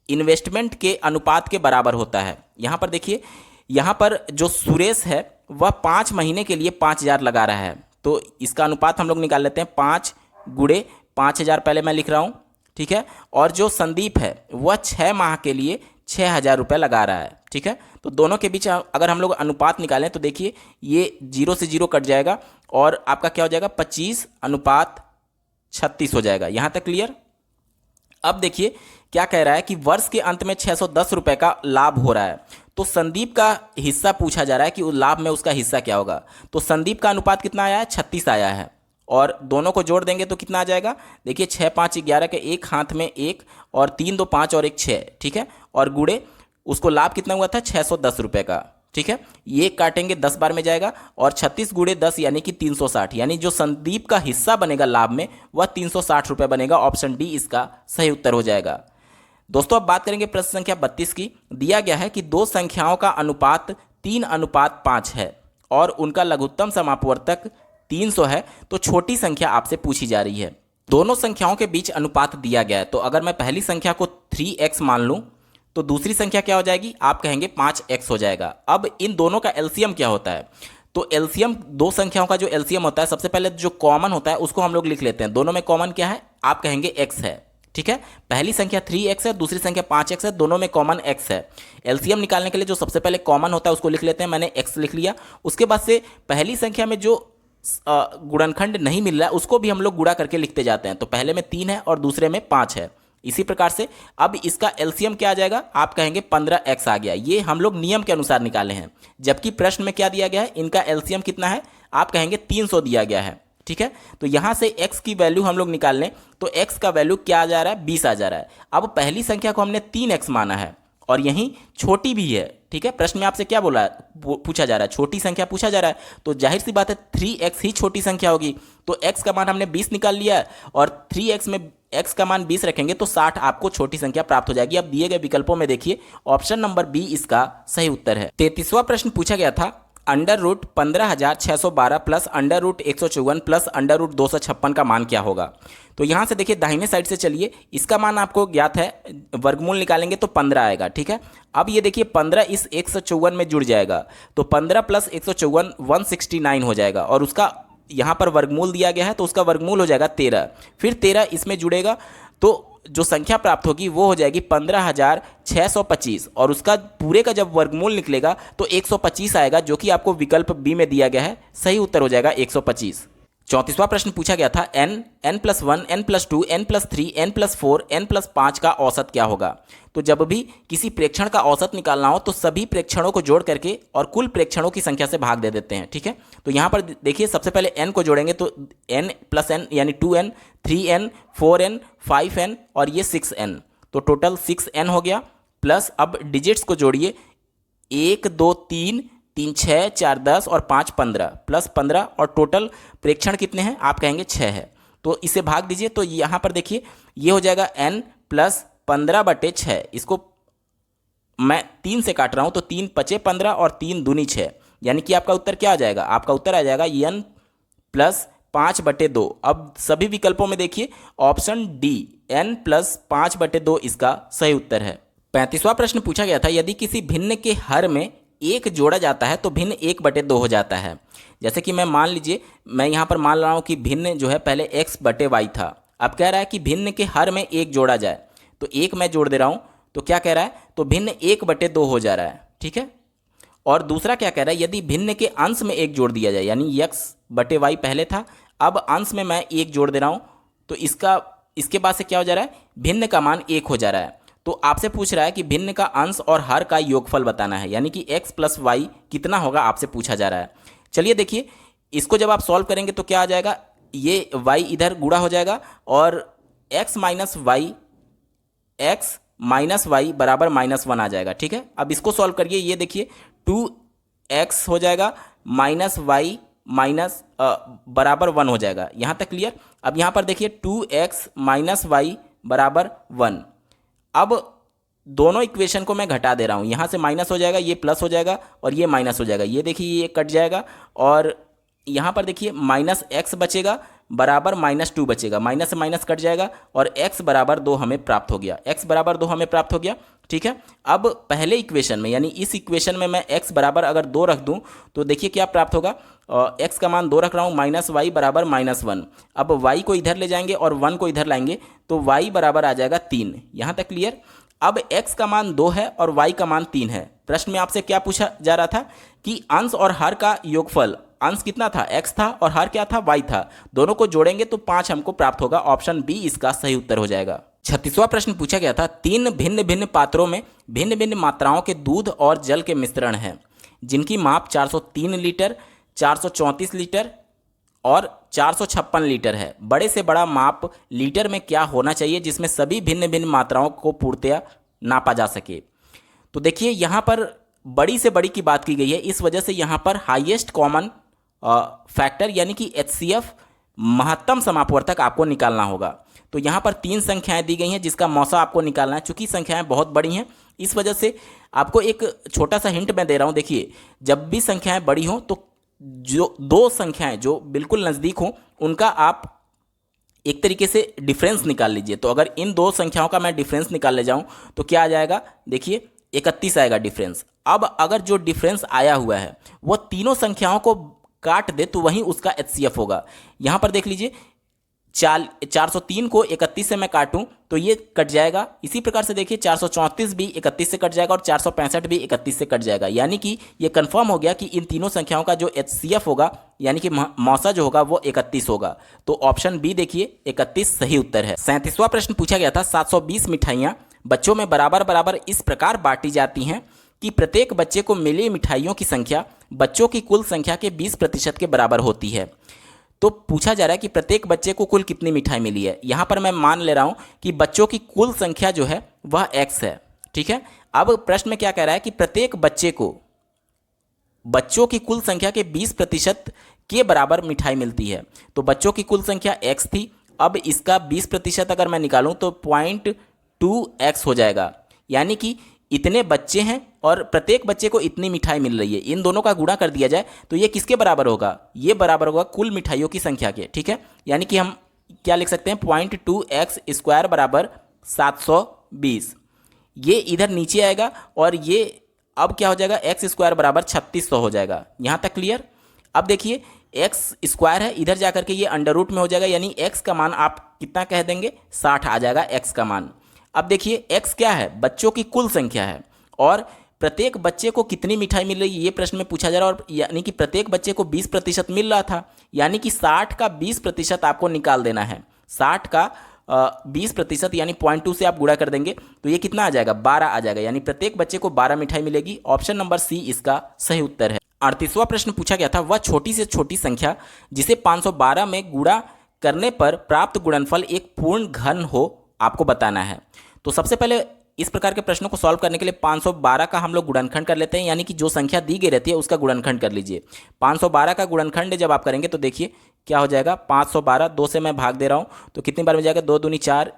इन्वेस्टमेंट के अनुपात के बराबर होता है। यहाँ पर देखिए, यहाँ पर जो सुरेश है वह 5 महीने के लिए 5,000 लगा रहा है, तो इसका अनुपात हम लोग निकाल लेते हैं, 5 गुणे 5,000 पहले मैं लिख रहा हूँ। ठीक है, और जो संदीप है वह 6 माह के लिए 6,000 रुपये लगा रहा है। ठीक है, तो दोनों के बीच अगर हम लोग अनुपात निकालें तो देखिए ये 0 से 0 कट जाएगा और आपका क्या हो जाएगा, 25:36 हो जाएगा। यहाँ तक क्लियर। अब देखिए क्या कह रहा है कि वर्ष के अंत में 610 रुपये का लाभ हो रहा है, तो संदीप का हिस्सा पूछा जा रहा है कि उस लाभ में उसका हिस्सा क्या होगा। तो संदीप का अनुपात कितना आया है, 36 आया है, और दोनों को जोड़ देंगे तो कितना आ जाएगा, देखिए 6 5 11 के एक हाथ में 1 और 3 2 5 और 1 6। ठीक है, और गुणे उसको लाभ कितना हुआ था, 610 रुपये का। ठीक है, ये काटेंगे 10 बार में जाएगा और 36 गुणे 10 यानी कि 360, यानी जो संदीप का हिस्सा बनेगा लाभ में वह 360 रुपये बनेगा। ऑप्शन डी इसका सही उत्तर हो जाएगा। दोस्तों अब बात करेंगे प्रश्न संख्या 32 की। दिया गया है कि दो संख्याओं का अनुपात 3:5 है और उनका लघुत्तम समापवर्तक 300 है, तो छोटी संख्या आपसे पूछी जा रही है। दोनों संख्याओं के बीच अनुपात दिया गया है, तो अगर मैं पहली संख्या को 3x मान लूं तो दूसरी संख्या क्या हो जाएगी, आप कहेंगे 5x हो जाएगा। अब इन दोनों का एलसीएम क्या होता है, तो एलसीएम, दो संख्याओं का जो एलसीएम होता है, सबसे पहले जो कॉमन होता है उसको हम लोग लिख लेते हैं। दोनों में कॉमन क्या है, आप कहेंगे x है। ठीक है, पहली संख्या 3x है, दूसरी संख्या 5x है, दोनों में कॉमन x है। एलसीएम निकालने के लिए जो सबसे पहले कॉमन होता है उसको लिख लेते हैं, मैंने x लिख लिया। उसके बाद से पहली संख्या में जो गुणनखंड नहीं मिल रहा है उसको भी हम लोग गुणा करके लिखते जाते हैं, तो पहले में 3 है और दूसरे में 5 है। इसी प्रकार से अब इसका एलसीएम क्या आ जाएगा, आप कहेंगे 15x आ गया। ये हम लोग नियम के अनुसार निकाले हैं, जबकि प्रश्न में क्या दिया गया है, इनका एलसीएम कितना है, आप कहेंगे 300 दिया गया है। ठीक है, तो यहाँ से x की वैल्यू हम लोग निकाल लें तो x का वैल्यू क्या आ जा रहा है, 20 आ जा रहा है। अब पहली संख्या को हमने 3x माना है और यहीं छोटी भी है। ठीक है, प्रश्न में आपसे क्या बोला है, पूछा जा रहा है, छोटी संख्या पूछा जा रहा है, तो जाहिर सी बात है 3x ही छोटी संख्या होगी। तो x का मान हमने 20 निकाल लिया है और 3x में x का मान 20 रखेंगे तो 60 आपको छोटी संख्या प्राप्त हो जाएगी। अब दिए गए विकल्पों में देखिए ऑप्शन नंबर बी इसका सही उत्तर है। 33वां प्रश्न पूछा गया था, √15,612 प्लस √154 प्लस √256 का मान क्या होगा। तो यहाँ से देखिए दाहिने साइड से चलिए, इसका मान आपको ज्ञात है, वर्गमूल निकालेंगे तो 15 आएगा। ठीक है, अब ये देखिए 15 इस 154 में जुड़ जाएगा, तो 15 प्लस 154 169 हो जाएगा, और उसका यहाँ पर वर्गमूल दिया गया है तो उसका वर्गमूल हो जाएगा 13, फिर 13 इसमें जुड़ेगा तो जो संख्या प्राप्त होगी वो हो जाएगी 15,625, और उसका पूरे का जब वर्गमूल निकलेगा तो 125 आएगा, जो कि आपको विकल्प बी में दिया गया है। सही उत्तर हो जाएगा 125। 34वां प्रश्न पूछा गया था n+1, n+2, n+3, n+4, n+5 का औसत क्या होगा। तो जब भी किसी प्रेक्षण का औसत निकालना हो तो सभी प्रेक्षणों को जोड़ करके और कुल प्रेक्षणों की संख्या से भाग दे देते हैं, ठीक है। तो यहाँ पर देखिए सबसे पहले n को जोड़ेंगे तो n+n यानी 2n, 3n, 4n, 5n और ये 6n, तो टोटल 6n हो गया। प्लस अब डिजिट्स को जोड़िए, 1 2 3 3 6 4 10 और 5 15 प्लस 15 और टोटल प्रेक्षण कितने हैं आप कहेंगे 6 है। तो इसे भाग दीजिए तो यहाँ पर देखिए ये हो जाएगा n+15/6। इसको मैं 3 से काट रहा हूँ तो 3 पचे 15 और 3 दूनी 6, यानी कि आपका उत्तर क्या आ जाएगा, आपका उत्तर आ जाएगा n+5/2। अब सभी विकल्पों में देखिए ऑप्शन डी n+5/2 इसका सही उत्तर है। 35वां प्रश्न पूछा गया था यदि किसी भिन्न के हर में 1 जोड़ा जाता है तो भिन्न 1/2 हो जाता है। जैसे कि मैं मान लीजिए, मैं यहाँ पर मान रहा हूँ कि भिन्न जो है पहले x/y था, अब कह रहा है कि भिन्न के हर में 1 जोड़ा जाए, तो 1 मैं जोड़ दे रहा हूँ तो क्या कह रहा है, तो भिन्न 1/2 हो जा रहा है, ठीक है। और दूसरा क्या कह रहा है, यदि भिन्न के अंश में 1 जोड़ दिया जाए, यानी x/y पहले था, अब अंश में मैं 1 जोड़ दे रहा हूँ तो इसके बाद से क्या हो जा रहा है, भिन्न का मान 1 हो जा रहा है। तो आपसे पूछ रहा है कि भिन्न का अंश और हर का योगफल बताना है, यानी कि x+y कितना होगा आपसे पूछा जा रहा है। चलिए देखिए, इसको जब आप सॉल्व करेंगे तो क्या आ जाएगा, ये y इधर गुणा हो जाएगा और x माइनस वाई बराबर -1 आ जाएगा, ठीक है। अब इसको सॉल्व करिए, ये देखिए 2x हो जाएगा माइनस वाई माइनस बराबर 1 हो जाएगा, यहाँ तक क्लियर। अब यहाँ पर देखिए 2x माइनस वाई बराबर 1। अब दोनों इक्वेशन को मैं घटा दे रहा हूँ, यहाँ से माइनस हो जाएगा, ये प्लस हो जाएगा और ये माइनस हो जाएगा, ये देखिए ये कट जाएगा और यहाँ पर देखिए -x बचेगा बराबर -2 बचेगा, माइनस से माइनस कट जाएगा और x बराबर 2 हमें प्राप्त हो गया, x बराबर 2 हमें प्राप्त हो गया, ठीक है। अब पहले इक्वेशन में यानी इस इक्वेशन में मैं x बराबर अगर 2 रख दूं तो देखिए क्या प्राप्त होगा, x का मान 2 रख रहा हूँ, -y बराबर -1। अब y को इधर ले जाएंगे और 1 को इधर लाएंगे तो y बराबर आ जाएगा 3, यहाँ तक क्लियर। अब x का मान 2 है और y का मान 3 है। प्रश्न में आपसे क्या पूछा जा रहा था कि अंश और हर का योगफल, अंश कितना था x था और हर क्या था y था, दोनों को जोड़ेंगे तो 5 हमको प्राप्त होगा, ऑप्शन बी इसका सही उत्तर हो जाएगा। 36वां प्रश्न पूछा गया था 3 भिन्न भिन्न पात्रों में भिन्न भिन्न मात्राओं के दूध और जल के मिश्रण हैं जिनकी माप 403 लीटर, 434 लीटर और 456 लीटर है। बड़े से बड़ा माप लीटर में क्या होना चाहिए जिसमें सभी भिन्न भिन्न मात्राओं को पूर्णतया नापा जा सके। तो देखिए यहाँ पर बड़ी से बड़ी की बात की गई है, इस वजह से यहाँ पर हाईएस्ट कॉमन फैक्टर यानी कि HCF महत्तम समापवर्तक आपको निकालना होगा। तो यहाँ पर 3 संख्याएं दी गई हैं जिसका मौसा आपको निकालना है। चूंकि संख्याएं बहुत बड़ी हैं इस वजह से आपको एक छोटा सा हिंट मैं दे रहा हूँ। देखिए जब भी संख्याएं बड़ी हों तो जो 2 संख्याएं जो बिल्कुल नज़दीक हों उनका आप एक तरीके से डिफरेंस निकाल लीजिए। तो अगर इन 2 संख्याओं का मैं डिफरेंस निकाल ले जाऊँ तो क्या आ जाएगा, देखिए 31 आएगा डिफरेंस। अब अगर जो डिफरेंस आया हुआ है वो तीनों संख्याओं को काट दे तो वहीं उसका HCF होगा। यहाँ पर देख लीजिए 403 को 31 से मैं काटूं तो ये कट जाएगा। इसी प्रकार से देखिए 434 भी 31 से कट जाएगा और 465 भी 31 से कट जाएगा। यानी कि ये कंफर्म हो गया कि इन तीनों संख्याओं का जो HCF होगा यानी कि मौसा जो होगा वो 31 होगा। तो ऑप्शन बी देखिए 31 सही उत्तर है। 37वां प्रश्न पूछा गया था 720 मिठाइयाँ बच्चों में बराबर बराबर इस प्रकार बांटी जाती हैं कि प्रत्येक बच्चे को मिली मिठाइयों की संख्या बच्चों की कुल संख्या के 20% के बराबर होती है। तो पूछा जा रहा है कि प्रत्येक बच्चे को कुल कितनी मिठाई मिली है। यहाँ पर मैं मान ले रहा हूँ कि बच्चों की कुल संख्या जो है वह x है, ठीक है। अब प्रश्न में क्या कह रहा है कि प्रत्येक बच्चे को बच्चों की कुल संख्या के 20% के बराबर मिठाई मिलती है। तो बच्चों की कुल संख्या x थी, अब इसका 20% अगर मैं निकालूँ तो 0.2x हो जाएगा। यानी कि इतने बच्चे हैं और प्रत्येक बच्चे को इतनी मिठाई मिल रही है। इन दोनों का गुणा कर दिया जाए तो ये किसके बराबर होगा, ये बराबर होगा कुल मिठाइयों की संख्या के, ठीक है। यानी कि हम क्या लिख सकते हैं 0.2x स्क्वायर बराबर 720। ये इधर नीचे आएगा और ये अब क्या हो जाएगा x स्क्वायर बराबर 3600 हो जाएगा। यहाँ तक क्लियर। अब देखिए x स्क्वायर है, इधर जाकर के ये अंडर रूट में हो जाएगा, यानी x का मान आप कितना कह देंगे 60 आ जाएगा x का मान। अब देखिए x क्या है, बच्चों की कुल संख्या है और प्रत्येक बच्चे को कितनी मिठाई मिल रही है ये प्रश्न में पूछा जा रहा है, और यानी कि प्रत्येक बच्चे को 20% मिल रहा था, यानी कि 60 का 20% आपको निकाल देना है। 60 का 20% यानी 0.2 से आप गुणा कर देंगे तो ये कितना आ जाएगा, 12 आ जाएगा, यानी प्रत्येक बच्चे को 12 मिठाई मिलेगी। ऑप्शन नंबर सी इसका सही उत्तर है। 38वां प्रश्न पूछा गया था, वह छोटी से छोटी संख्या जिसे 512 में गुणा करने पर प्राप्त गुणनफल एक पूर्ण घन हो, आपको बताना है। तो सबसे पहले इस प्रकार के प्रश्नों को सॉल्व करने के लिए 512 का हम लोग गुणनखंड कर लेते हैं, यानी कि जो संख्या दी गई रहती है उसका गुणनखंड कर लीजिए। 512 का गुणनखंड जब आप करेंगे तो देखिए क्या हो जाएगा, 512 2 से मैं भाग दे रहा हूँ तो कितनी बार में जाएगा, 2 दूनी 4,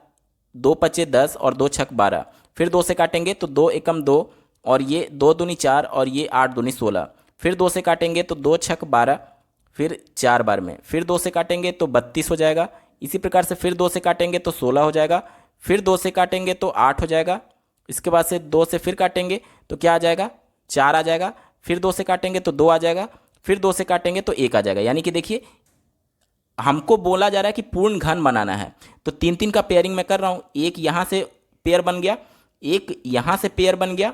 2 पचे 10 और 2 छक 12। फिर 2 से काटेंगे तो 2 एकम 2 और ये 2 दूनी 4 और ये 8 दूनी 16। फिर 2 से काटेंगे तो 2 छक 12, फिर 4 बार में, फिर 2 से काटेंगे तो 32 हो जाएगा। इसी प्रकार से फिर 2 से काटेंगे तो 16 हो जाएगा, फिर 2 से काटेंगे तो 8 हो जाएगा। इसके बाद से 2 से फिर काटेंगे तो क्या आ जाएगा, 4 आ जाएगा। फिर 2 से काटेंगे तो 2 आ जाएगा, फिर 2 से काटेंगे तो 1 आ जाएगा। यानी कि देखिए हमको बोला जा रहा है कि पूर्ण घन बनाना है, तो 3-3 का पेयरिंग मैं कर रहा हूँ। एक यहाँ से पेयर बन गया, एक यहाँ से पेयर बन गया,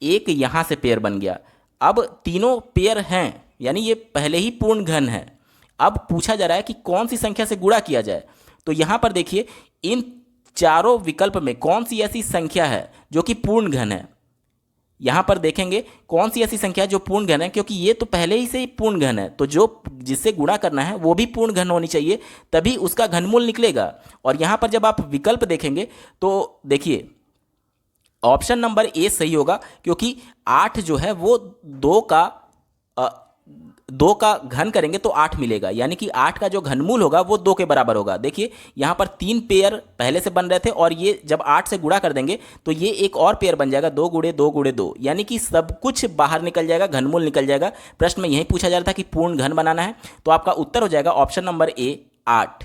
एक यहाँ से पेयर बन गया। अब तीनों पेयर हैं, यानी ये पहले ही पूर्ण घन है। अब पूछा जा रहा है कि कौन सी संख्या से गुणा किया जाए। तो यहाँ पर देखिए इन चारों विकल्प में कौन सी ऐसी संख्या है जो कि पूर्ण घन है। यहाँ पर देखेंगे कौन सी ऐसी संख्या है जो पूर्ण घन है, क्योंकि ये तो पहले ही से ही पूर्ण घन है, तो जो जिससे गुणा करना है वो भी पूर्ण घन होनी चाहिए, तभी उसका घनमूल निकलेगा। और यहाँ पर जब आप विकल्प देखेंगे तो देखिए ऑप्शन नंबर ए सही होगा, क्योंकि 8 जो है वो 2 का घन करेंगे तो 8 मिलेगा, यानी कि 8 का जो घनमूल होगा वो 2 के बराबर होगा। देखिए यहाँ पर 3 पेयर पहले से बन रहे थे और ये जब 8 से गुणा कर देंगे तो ये एक और पेयर बन जाएगा, 2 गुणे 2 गुणे 2, यानी कि सब कुछ बाहर निकल जाएगा, घनमूल निकल जाएगा। प्रश्न में यही पूछा जा रहा था कि पूर्ण घन बनाना है, तो आपका उत्तर हो जाएगा ऑप्शन नंबर ए 8।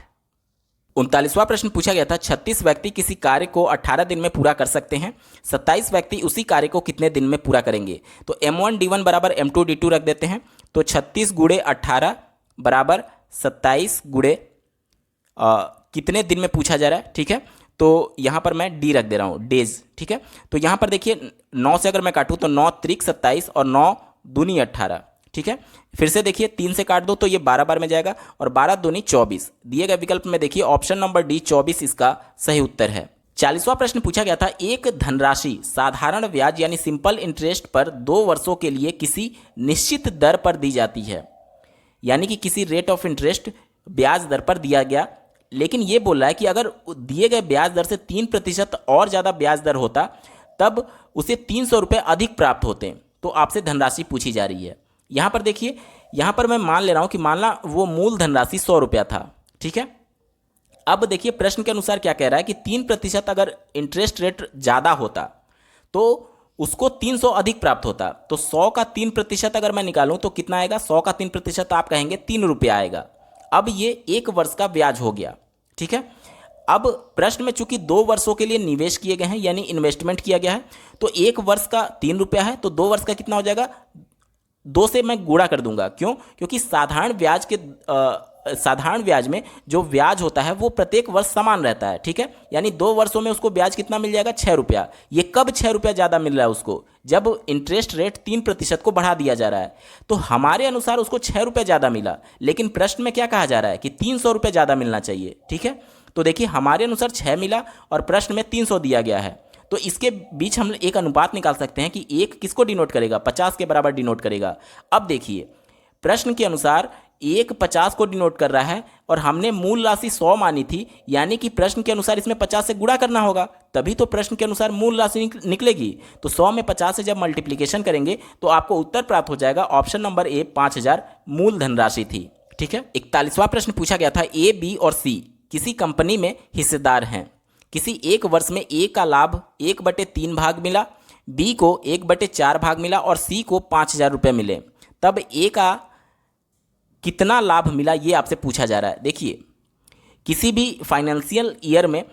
39वां प्रश्न पूछा गया था, 36 व्यक्ति किसी कार्य को 18 दिन में पूरा कर सकते हैं, 27 व्यक्ति उसी कार्य को कितने दिन में पूरा करेंगे। तो M1D1 बराबर M2D2 रख देते हैं। तो 36 गुणे 18 बराबर 27 गुणे कितने दिन में पूछा जा रहा है, ठीक है। तो यहाँ पर मैं डी रख दे रहा हूँ, डेज, ठीक है। तो यहाँ पर देखिए 9 से अगर मैं काटूँ तो 9 त्रिक 27 और 9 दूनी 18, ठीक है। फिर से देखिए 3 से काट दो तो ये 12 बार में जाएगा और 12 दूनी 24। दिए गए विकल्प में देखिए ऑप्शन नंबर डी 24 इसका सही उत्तर है। 40वां प्रश्न पूछा गया था, एक धनराशि साधारण ब्याज यानी सिंपल इंटरेस्ट पर 2 वर्षों के लिए किसी निश्चित दर पर दी जाती है, यानी कि किसी रेट ऑफ इंटरेस्ट ब्याज दर पर दिया गया, लेकिन ये बोल रहा है कि अगर दिए गए ब्याज दर से 3% और ज़्यादा ब्याज दर होता तब उसे 300 रुपये अधिक प्राप्त होते। तो आपसे धनराशि पूछी जा रही है। यहाँ पर देखिए, यहाँ पर मैं मान ले रहा हूँ कि मानना वो मूल धनराशि 100 रुपया था, ठीक है। अब देखिए प्रश्न के अनुसार क्या कह रहा है कि 3% अगर इंटरेस्ट रेट ज़्यादा होता तो उसको 300 अधिक प्राप्त होता। तो 100 का 3% अगर मैं निकालूं तो कितना आएगा, 100 का 3% आप कहेंगे 3 रुपया आएगा। अब ये 1 वर्ष का ब्याज हो गया, ठीक है। अब प्रश्न में चूंकि 2 वर्षों के लिए निवेश किए गए हैं यानी इन्वेस्टमेंट किया गया है, तो 1 वर्ष का 3 रुपया है, तो 2 वर्ष का कितना हो जाएगा, 2 से मैं गुणा कर दूंगा। क्यों? क्योंकि साधारण ब्याज में जो ब्याज होता है वो प्रत्येक वर्ष समान रहता है, ठीक है। यानी 2 वर्षों में उसको ब्याज कितना मिल जाएगा, 6 रुपया। ये कब 6 रुपया ज़्यादा मिल रहा है उसको, जब इंटरेस्ट रेट 3% को बढ़ा दिया जा रहा है। तो हमारे अनुसार उसको 6 रुपया ज़्यादा मिला, लेकिन प्रश्न में क्या कहा जा रहा है कि 300 रुपये ज़्यादा मिलना चाहिए, ठीक है। तो देखिए हमारे अनुसार 6 मिला और प्रश्न में 300 दिया गया है, तो इसके बीच हम एक अनुपात निकाल सकते हैं कि 1 किसको डिनोट करेगा, 50 के बराबर डिनोट करेगा। अब देखिए प्रश्न के अनुसार 1 50 को डिनोट कर रहा है और हमने मूल राशि 100 मानी थी, यानी कि प्रश्न के अनुसार इसमें 50 से गुणा करना होगा, तभी तो प्रश्न के अनुसार मूल राशि निकलेगी। तो 100 में 50 से जब मल्टीप्लिकेशन करेंगे तो आपको उत्तर प्राप्त हो जाएगा ऑप्शन नंबर ए 5000 मूल धनराशि थी, ठीक है। 41वां प्रश्न पूछा गया था, ए, बी और सी किसी कंपनी में हिस्सेदार हैं। किसी एक वर्ष में ए का लाभ 1/3 भाग मिला, बी को 1/4 भाग मिला और सी को 5000 रुपये मिले, तब ए का कितना लाभ मिला ये आपसे पूछा जा रहा है। देखिए किसी भी फाइनेंशियल ईयर में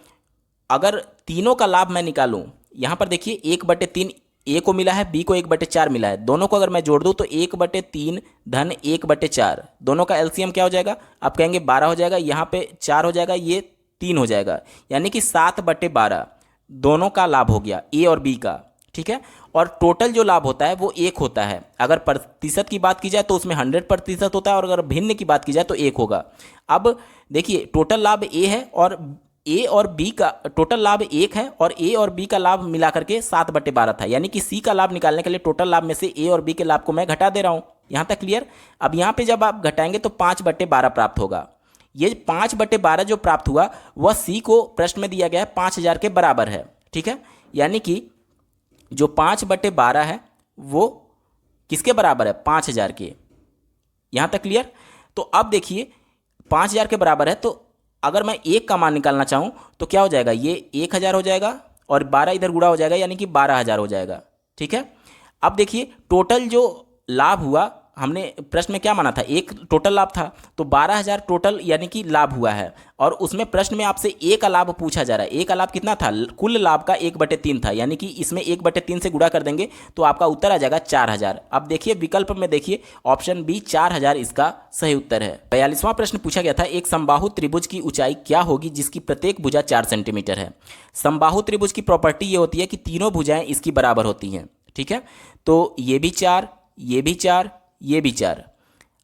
अगर तीनों का लाभ मैं निकालूं, यहाँ पर देखिए 1/3 ए को मिला है, बी को 1/4 मिला है, दोनों को अगर मैं जोड़ दूं तो 1/3 धन 1/4, दोनों का एलसीएम क्या हो जाएगा, आप कहेंगे 12 हो जाएगा, यहाँ पे 4 हो जाएगा, ये 3 हो जाएगा, यानी कि 7/12 दोनों का लाभ हो गया, ए और बी का, ठीक है। और टोटल जो लाभ होता है वो 1 होता है। अगर प्रतिशत की बात की जाए तो उसमें 100% होता है, और अगर भिन्न की बात की जाए तो 1 होगा। अब देखिए टोटल लाभ ए है, और ए और बी का टोटल लाभ 1 है, और ए और बी का लाभ मिला करके 7/12 था, यानी कि सी का लाभ निकालने के लिए टोटल लाभ में से ए और बी के लाभ को मैं घटा दे रहा हूं। यहां तक क्लियर। अब यहां पे जब आप घटाएंगे तो 5/12 प्राप्त होगा। ये 5/12 जो प्राप्त हुआ वह सी को प्रश्न में दिया गया है 5000 के बराबर है, ठीक है। यानी कि जो 5/12 है वो किसके बराबर है? 5000 के। यहां तक क्लियर। तो अब देखिए 5000 के बराबर है, तो अगर मैं 1 का मान निकालना चाहूं तो क्या हो जाएगा? ये 1000 हो जाएगा और 12 इधर गुणा हो जाएगा, यानी कि 12000 हो जाएगा, ठीक है। अब देखिए टोटल जो लाभ हुआ, हमने प्रश्न में क्या माना था? एक टोटल लाभ था, तो 12000 टोटल यानी कि लाभ हुआ है, और उसमें प्रश्न में आपसे ए का लाभ पूछा जा रहा है। ए का लाभ कितना था? कुल लाभ का 1/3 था, यानी कि इसमें 1/3 से गुणा कर देंगे तो आपका उत्तर आ जाएगा 4000। अब देखिए विकल्प में देखिए ऑप्शन बी 4000 इसका सही उत्तर है। 42वां प्रश्न पूछा गया था, एक समबाहु त्रिभुज की ऊंचाई क्या होगी जिसकी प्रत्येक भुजा 4 सेंटीमीटर है? समबाहु त्रिभुज की प्रॉपर्टी ये होती है कि तीनों भुजाएं इसकी बराबर होती हैं, ठीक है। तो ये भी 4, ये भी 4, ये भी 4।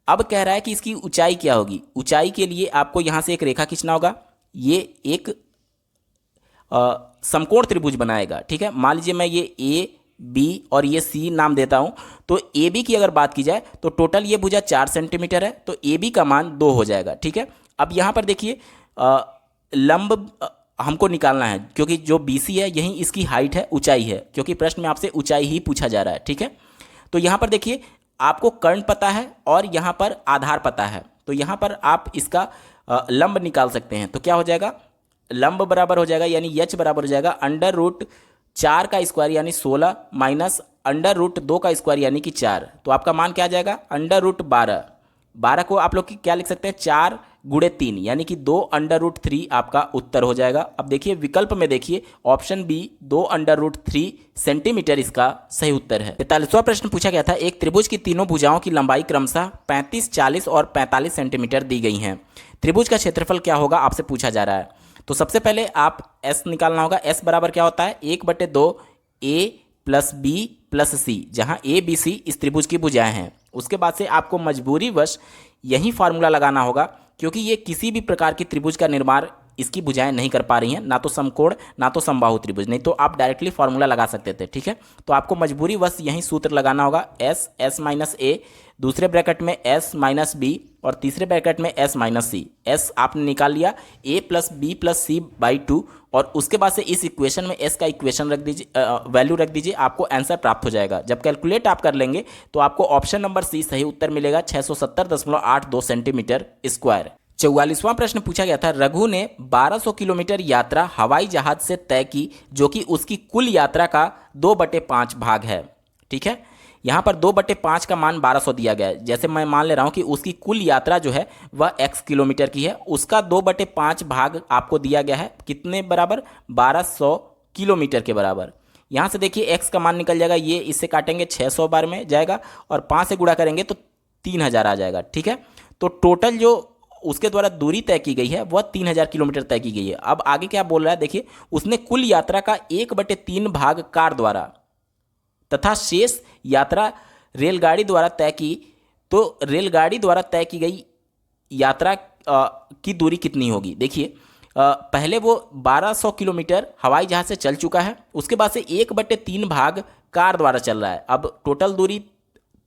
अब कह रहा है कि इसकी ऊंचाई क्या होगी। ऊंचाई के लिए आपको यहां से एक रेखा खींचना होगा। ये एक समकोण त्रिभुज बनाएगा, ठीक है। मान लीजिए मैं ये ए बी और ये सी नाम देता हूं। तो ए बी की अगर बात की जाए तो टोटल ये भुजा 4 सेंटीमीटर है, तो ए बी का मान 2 हो जाएगा, ठीक है। अब यहां पर देखिए लंब हमको निकालना है, क्योंकि जो बी सी है यही इसकी हाइट है, ऊंचाई है, क्योंकि प्रश्न में आपसे ऊंचाई ही पूछा जा रहा है, ठीक है। तो यहां पर देखिए आपको कर्ण पता है और यहाँ पर आधार पता है, तो यहाँ पर आप इसका लंब निकाल सकते हैं। तो क्या हो जाएगा? लंब बराबर हो जाएगा, यानी यच बराबर हो जाएगा √4 का स्क्वायर यानी 16 माइनस √2 का स्क्वायर यानी कि 4। तो आपका मान क्या आ जाएगा? √12। 12 को आप लोग क्या लिख सकते हैं? 4 × 3 यानी कि 2√3 आपका उत्तर हो जाएगा। अब देखिए विकल्प में देखिए ऑप्शन बी 2√3 सेंटीमीटर इसका सही उत्तर है। 43वां प्रश्न पूछा गया था, एक त्रिभुज की तीनों भुजाओं की लंबाई क्रमशः 35, 40 और 45 सेंटीमीटर दी गई हैं। त्रिभुज का क्षेत्रफल क्या होगा आपसे पूछा जा रहा है। तो सबसे पहले आप एस निकालना होगा। एस बराबर क्या होता है? 1/2 ए प्लस बी प्लस सी, जहां ए बी सी इस त्रिभुज की भुजाएं हैं। उसके बाद से आपको मजबूरीवश यही फार्मूला लगाना होगा, क्योंकि ये किसी भी प्रकार की त्रिभुज का निर्माण इसकी भुजाएं नहीं कर पा रही हैं, ना तो समकोण ना तो समबाहु त्रिभुज। नहीं तो आप डायरेक्टली फार्मूला लगा सकते थे, ठीक है। तो आपको मजबूरीवश यही सूत्र लगाना होगा। एस एस माइनस ए, दूसरे ब्रैकेट में एस माइनस बी, और तीसरे ब्रैकेट में एस माइनस सी। एस आपने निकाल लिया A plus B plus C by 2, और उसके बाद से इस इक्वेशन में एस का इक्वेशन रख दीजिए, वैल्यू रख दीजिए, आपको आंसर प्राप्त हो जाएगा। जब कैलकुलेट आप कर लेंगे तो आपको ऑप्शन नंबर सी सही उत्तर मिलेगा, 670.82 सेंटीमीटर स्क्वायर। 44वां प्रश्न पूछा गया था, रघु ने 1200 किलोमीटर यात्रा हवाई जहाज से तय की, जो कि उसकी कुल यात्रा का 2/5 भाग है, ठीक है। यहाँ पर 2/5 का मान 1200 दिया गया है। जैसे मैं मान ले रहा हूँ कि उसकी कुल यात्रा जो है वह x किलोमीटर की है, उसका 2/5 भाग आपको दिया गया है, कितने बराबर? 1200 किलोमीटर के बराबर। यहाँ से देखिए x का मान निकल जाएगा, ये इससे काटेंगे 600 बार में जाएगा, और 5 से गुणा करेंगे तो 3000 आ जाएगा, ठीक है। तो टोटल जो उसके द्वारा दूरी तय की गई है वह 3000 किलोमीटर तय की गई है। अब आगे क्या बोल रहा है देखिए, उसने कुल यात्रा का 1/3 भाग कार द्वारा तथा शेष यात्रा रेलगाड़ी द्वारा तय की। तो रेलगाड़ी द्वारा तय की गई यात्रा की दूरी कितनी होगी? देखिए पहले वो 1200 किलोमीटर हवाई जहाज से चल चुका है, उसके बाद से 1/3 भाग कार द्वारा चल रहा है। अब टोटल दूरी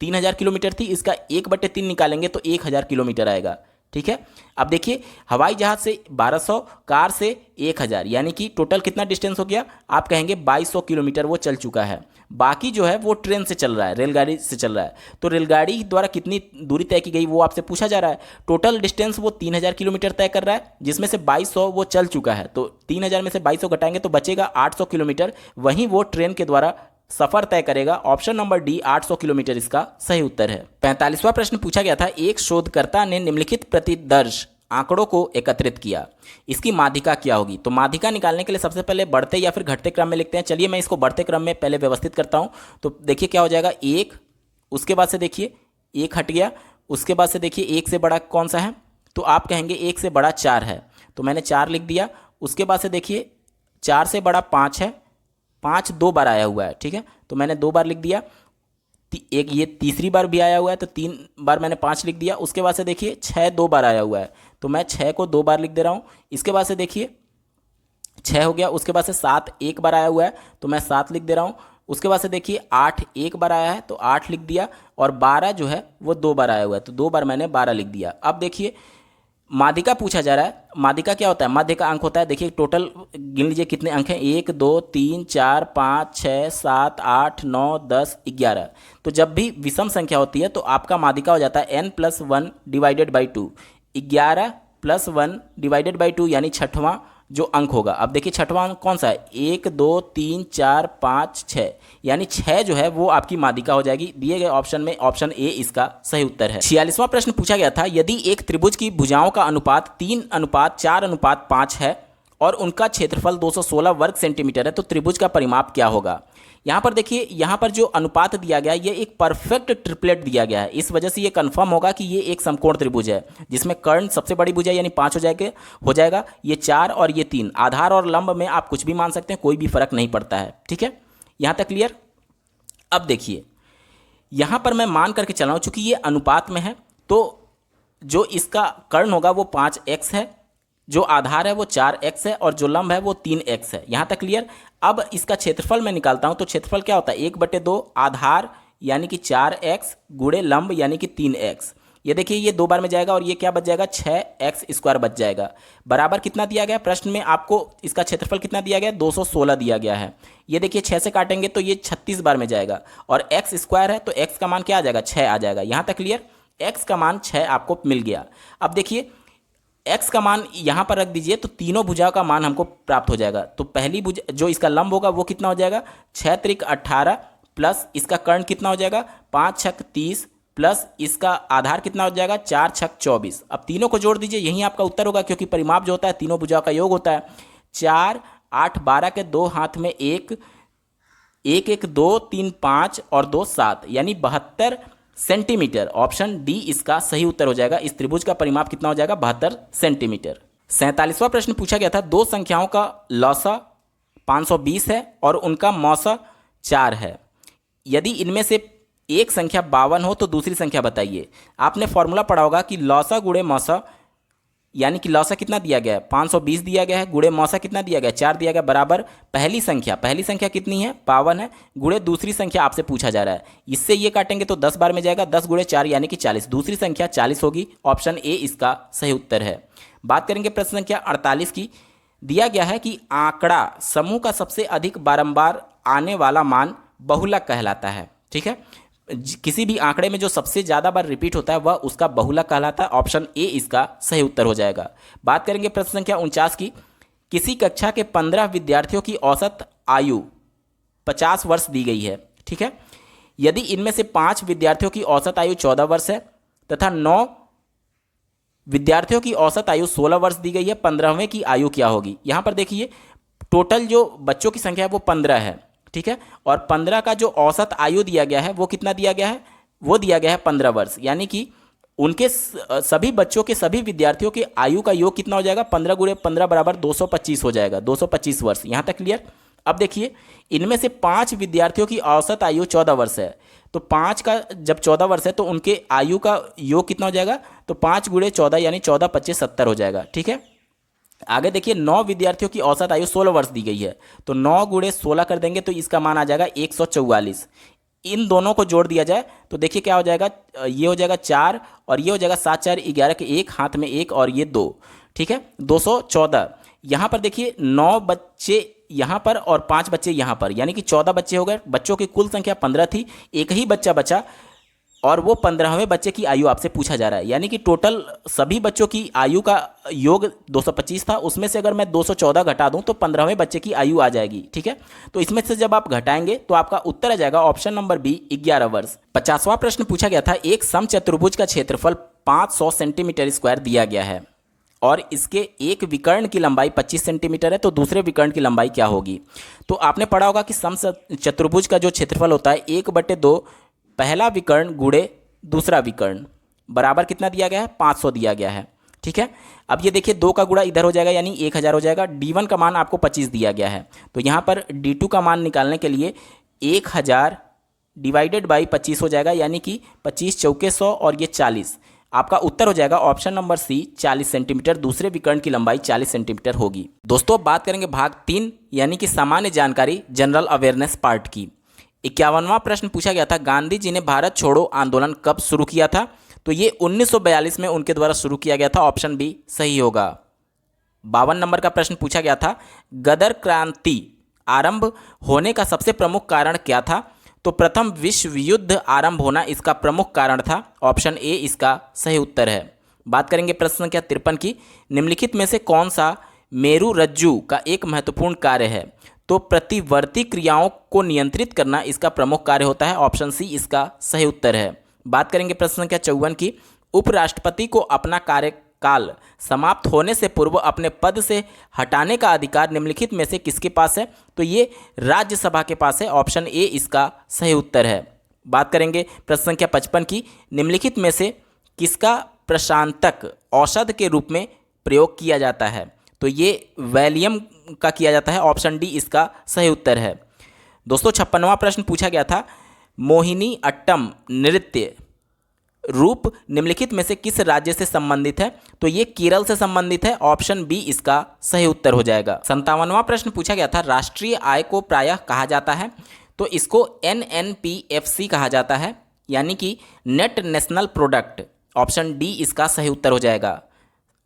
3000 किलोमीटर थी, इसका 1/3 निकालेंगे तो 1000 किलोमीटर आएगा, ठीक है। अब देखिए हवाई जहाज से 1200, कार से 1000, यानी कि टोटल कितना डिस्टेंस हो गया? आप कहेंगे 2200 किलोमीटर वो चल चुका है। बाकी जो है वो ट्रेन से चल रहा है, रेलगाड़ी से चल रहा है। तो रेलगाड़ी द्वारा कितनी दूरी तय की गई वो आपसे पूछा जा रहा है। टोटल डिस्टेंस वो 3000 किलोमीटर तय कर रहा है, जिसमें से 2200 वो चल चुका है। तो 3000 में से 2200 घटाएंगे तो बचेगा 800 किलोमीटर, वहीं वो ट्रेन के द्वारा सफर तय करेगा। ऑप्शन नंबर डी 800 किलोमीटर इसका सही उत्तर है। 45वां प्रश्न पूछा गया था, एक शोधकर्ता ने निम्नलिखित प्रतिदर्श आंकड़ों को एकत्रित किया, इसकी माध्यिका क्या होगी? तो माध्यिका निकालने के लिए सबसे पहले बढ़ते या फिर घटते क्रम में लिखते हैं। चलिए मैं इसको बढ़ते क्रम में पहले व्यवस्थित करता हूं। तो देखिए क्या हो जाएगा, 1, उसके बाद से देखिए 1 हट गया, उसके बाद से देखिए 1 से बड़ा कौन सा है? तो आप कहेंगे 1 से बड़ा 4 है, तो मैंने 4 लिख दिया। उसके बाद से देखिए 4 से बड़ा 5 है, 5 2 बार आया हुआ है, ठीक है, तो मैंने 2 बार लिख दिया। एक ये तीसरी बार भी आया हुआ है तो 3 बार मैंने 5 लिख दिया। उसके बाद से देखिए 6 2 बार आया हुआ है तो मैं 6 को 2 बार लिख दे रहा हूँ। इसके बाद से देखिए 6 हो गया। उसके बाद से 7 1 बार आया हुआ है तो मैं 7 लिख दे रहा हूँ। उसके बाद से देखिए 8 1 बार आया है तो 8 लिख दिया, और 12 जो है वो 2 बार आया हुआ है तो 2 बार मैंने 12 लिख दिया। अब देखिए माध्यिका पूछा जा रहा है। माध्यिका क्या होता है? मध्य का अंक होता है। देखिए टोटल गिन लीजिए कितने अंक हैं, 1 2 3 4 5 6 7 8 9 10 11। तो जब भी विषम संख्या होती है तो आपका माध्यिका हो जाता है n+1 divided by 2। 11 + 1 divided by 2 यानी छठवां जो अंक होगा। अब देखिए छठवां अंक कौन सा है? 1 2 3 4 5 6, यानी 6 जो है वो आपकी माध्यिका हो जाएगी। दिए गए ऑप्शन में ऑप्शन ए इसका सही उत्तर है। 46वां प्रश्न पूछा गया था, यदि एक त्रिभुज की भुजाओं का अनुपात 3:4:5 है और उनका क्षेत्रफल 216 वर्ग सेंटीमीटर है तो त्रिभुज का परिमाप क्या होगा? यहाँ पर देखिए, यहाँ पर जो अनुपात दिया गया है ये एक परफेक्ट ट्रिपलेट दिया गया है। इस वजह से ये कंफर्म होगा कि ये एक समकोण त्रिभुज है जिसमें कर्ण सबसे बड़ी भुजा यानी 5 हो जाएगा, ये 4 और ये 3। आधार और लंब में आप कुछ भी मान सकते हैं, कोई भी फर्क नहीं पड़ता है, ठीक है, यहाँ तक क्लियर। अब देखिए यहाँ पर मैं मान करके चल रहा हूँ, चूंकि ये अनुपात में है तो जो इसका कर्ण होगा वो 5x है, जो आधार है वो 4x है और जो लंब है वो 3x है। यहाँ तक क्लियर। अब इसका क्षेत्रफल मैं निकालता हूँ तो क्षेत्रफल क्या होता है? 1/2 आधार यानी कि 4x गुणे लंब यानी कि 3x। ये देखिए ये 2 बार में जाएगा और ये क्या बच जाएगा? 6x² बच जाएगा। बराबर कितना दिया गया प्रश्न में? आपको इसका क्षेत्रफल कितना दिया गया? 216 दिया गया है। ये देखिए 6 से काटेंगे तो ये 36 बार में जाएगा, और x² है तो x का मान क्या आ जाएगा? 6 आ जाएगा। यहाँ तक क्लियर। x का मान 6 आपको मिल गया। अब देखिए x का मान यहाँ पर रख दीजिए तो तीनों भुजाओं का मान हमको प्राप्त हो जाएगा। तो पहली भुजा जो इसका लंब होगा वो कितना हो जाएगा? 6 त्रिक 18 प्लस इसका कर्ण कितना हो जाएगा? 5 छक 30 प्लस इसका आधार कितना हो जाएगा? 4 छक 24। अब तीनों को जोड़ दीजिए, यही आपका उत्तर होगा, क्योंकि परिमाप जो होता है तीनों भुजाओं का योग होता है। 4 8 12 के 2 हाथ में 1 1 1 2 3 5 और 2 7 यानी 72 सेंटीमीटर। ऑप्शन डी इसका सही उत्तर हो जाएगा। इस त्रिभुज का परिमाप कितना हो जाएगा? 72 सेंटीमीटर। 47वां प्रश्न पूछा गया था, दो संख्याओं का लौसा 520 है और उनका मौसा 4 है। यदि इनमें से एक संख्या 52 हो तो दूसरी संख्या बताइए। आपने फॉर्मूला पढ़ा होगा कि लौसा गुणे मौसा, यानी कि लौसा कितना दिया गया है? 520 दिया गया है, गुणे मौसा कितना दिया गया है? 4 दिया गया, बराबर पहली संख्या कितनी है? 52 है, गुणे दूसरी संख्या आपसे पूछा जा रहा है। इससे ये काटेंगे तो 10 बार में जाएगा, 10 गुणे 4 यानी कि 40। दूसरी संख्या 40 होगी। ऑप्शन ए इसका सही उत्तर है। बात करेंगे प्रश्न संख्या 48 की। दिया गया है कि आंकड़ा समूह का सबसे अधिक बारंबार आने वाला मान बहुलक कहलाता है, ठीक है। किसी भी आंकड़े में जो सबसे ज़्यादा बार रिपीट होता है वह उसका बहुलक कहलाता है। ऑप्शन ए इसका सही उत्तर हो जाएगा। बात करेंगे प्रश्न संख्या 49 की। किसी कक्षा के 15 विद्यार्थियों की औसत आयु 50 वर्ष दी गई है, ठीक है। यदि इनमें से 5 विद्यार्थियों की औसत आयु 14 वर्ष है तथा 9 विद्यार्थियों की औसत आयु 16 वर्ष दी गई है, 15वें की आयु क्या होगी? यहाँ पर देखिए टोटल जो बच्चों की संख्या है वो 15 है, ठीक है, और 15 का जो औसत आयु दिया गया है वो कितना दिया गया है? वो दिया गया है 15 वर्ष, यानी कि उनके सभी बच्चों के सभी विद्यार्थियों के आयु का योग कितना हो जाएगा? 15 गुणे 15 बराबर 225 हो जाएगा, 225 वर्ष। यहाँ तक क्लियर। अब देखिए इनमें से 5 विद्यार्थियों की औसत आयु 14 वर्ष है, तो 5 का जब 14 वर्ष है तो उनके आयु का योग कितना हो जाएगा? तो 5 गुणे 14 यानी 14 25 70 हो जाएगा, ठीक है। आगे देखिए 9 विद्यार्थियों की औसत आयु 16 वर्ष दी गई है, तो 9 गुणे 16 कर देंगे तो इसका मान आ जाएगा 144। इन दोनों को जोड़ दिया जाए तो देखिए क्या हो जाएगा? ये हो जाएगा 4 और ये हो जाएगा 7 4 11 के 1 हाथ में 1 और ये 2, ठीक है, 214। यहाँ पर देखिए 9 बच्चे यहाँ पर और 5 बच्चे यहाँ पर, यानी कि 14 बच्चे हो गए। बच्चों की कुल संख्या 15 थी, एक ही बच्चा बचा और वो 15वें बच्चे की आयु आपसे पूछा जा रहा है, यानी कि टोटल सभी बच्चों की आयु का योग 225 था। उसमें से अगर मैं 214 घटा दूं तो 15वें बच्चे की आयु आ जाएगी, ठीक है। तो इसमें से जब आप घटाएंगे तो आपका उत्तर आ जाएगा ऑप्शन नंबर बी 11 वर्ष। 50वां प्रश्न पूछा गया था, एक समचतुर्भुज का क्षेत्रफल 500 सेंटीमीटर स्क्वायर दिया गया है और इसके एक विकर्ण की लंबाई 25 सेंटीमीटर है, तो दूसरे विकर्ण की लंबाई क्या होगी? तो आपने पढ़ा होगा कि समचतुर्भुज का जो क्षेत्रफल होता है 1/2 पहला विकर्ण गुणे दूसरा विकर्ण, बराबर कितना दिया गया है? 500 दिया गया है, ठीक है। अब ये देखिए 2 का गुणा इधर हो जाएगा यानी 1000 हो जाएगा। D1 का मान आपको 25 दिया गया है, तो यहाँ पर D2 का मान निकालने के लिए 1000 डिवाइडेड बाई 25 हो जाएगा, यानी कि 25 चौके 100 और ये 40। आपका उत्तर हो जाएगा ऑप्शन नंबर सी 40 सेंटीमीटर। दूसरे विकर्ण की लंबाई 40 सेंटीमीटर होगी। दोस्तों अब बात करेंगे भाग 3 यानी कि सामान्य जानकारी जनरल अवेयरनेस पार्ट की। 51वां प्रश्न पूछा गया था, गांधी जी ने भारत छोड़ो आंदोलन कब शुरू किया था? तो ये 1942 में उनके द्वारा शुरू किया गया था। ऑप्शन बी सही होगा। 52 नंबर का प्रश्न पूछा गया था, गदर क्रांति आरंभ होने का सबसे प्रमुख कारण क्या था? तो प्रथम विश्व युद्ध आरंभ होना इसका प्रमुख कारण था। ऑप्शन ए इसका सही उत्तर है। बात करेंगे प्रश्न संख्या 53 की, निम्नलिखित में से कौन सा मेरु रज्जु का एक महत्वपूर्ण कार्य है? तो प्रतिवर्ती क्रियाओं को नियंत्रित करना इसका प्रमुख कार्य होता है। ऑप्शन सी इसका सही उत्तर है। बात करेंगे प्रश्न संख्या 54 की, उपराष्ट्रपति को अपना कार्यकाल समाप्त होने से पूर्व अपने पद से हटाने का अधिकार निम्नलिखित में से किसके पास है? तो ये राज्यसभा के पास है। ऑप्शन ए इसका सही उत्तर है। बात करेंगे प्रश्न संख्या 55 की, निम्नलिखित में से किसका प्रशांतक औषध के रूप में प्रयोग किया जाता है? तो ये वैलियम का किया जाता है। ऑप्शन डी इसका सही उत्तर है। दोस्तों 56वां प्रश्न पूछा गया था, मोहिनी अट्टम नृत्य रूप निम्नलिखित में से किस राज्य से संबंधित है? तो ये केरल से संबंधित है। ऑप्शन बी इसका सही उत्तर हो जाएगा। 57वां प्रश्न पूछा गया था, राष्ट्रीय आय को प्रायः कहा जाता है? तो इसको NNPFC कहा जाता है, यानी कि net national product. Option D इसका सही उत्तर हो जाएगा।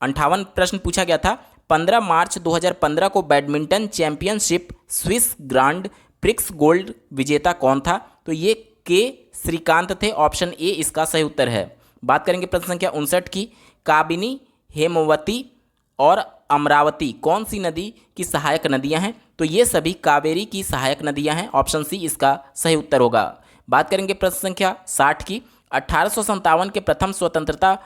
58 प्रश्न पूछा गया था, 15 मार्च 2015 को badminton championship Swiss grand prix gold विजेता कौन था? तो ये के श्रीकांत थे। ऑप्शन ए इसका सही उत्तर है। बात करेंगे प्रश्न संख्या 59 की, काबिनी, हेमवती और अमरावती कौन सी नदी की सहायक नदियां हैं? तो ये सभी कावेरी की सहायक नदियां हैं। ऑप्शन सी इसका सही उत्तर होगा। बात करेंगे प्रश्न संख्या 60 की, 1857 के प्रथम स्वतंत्रता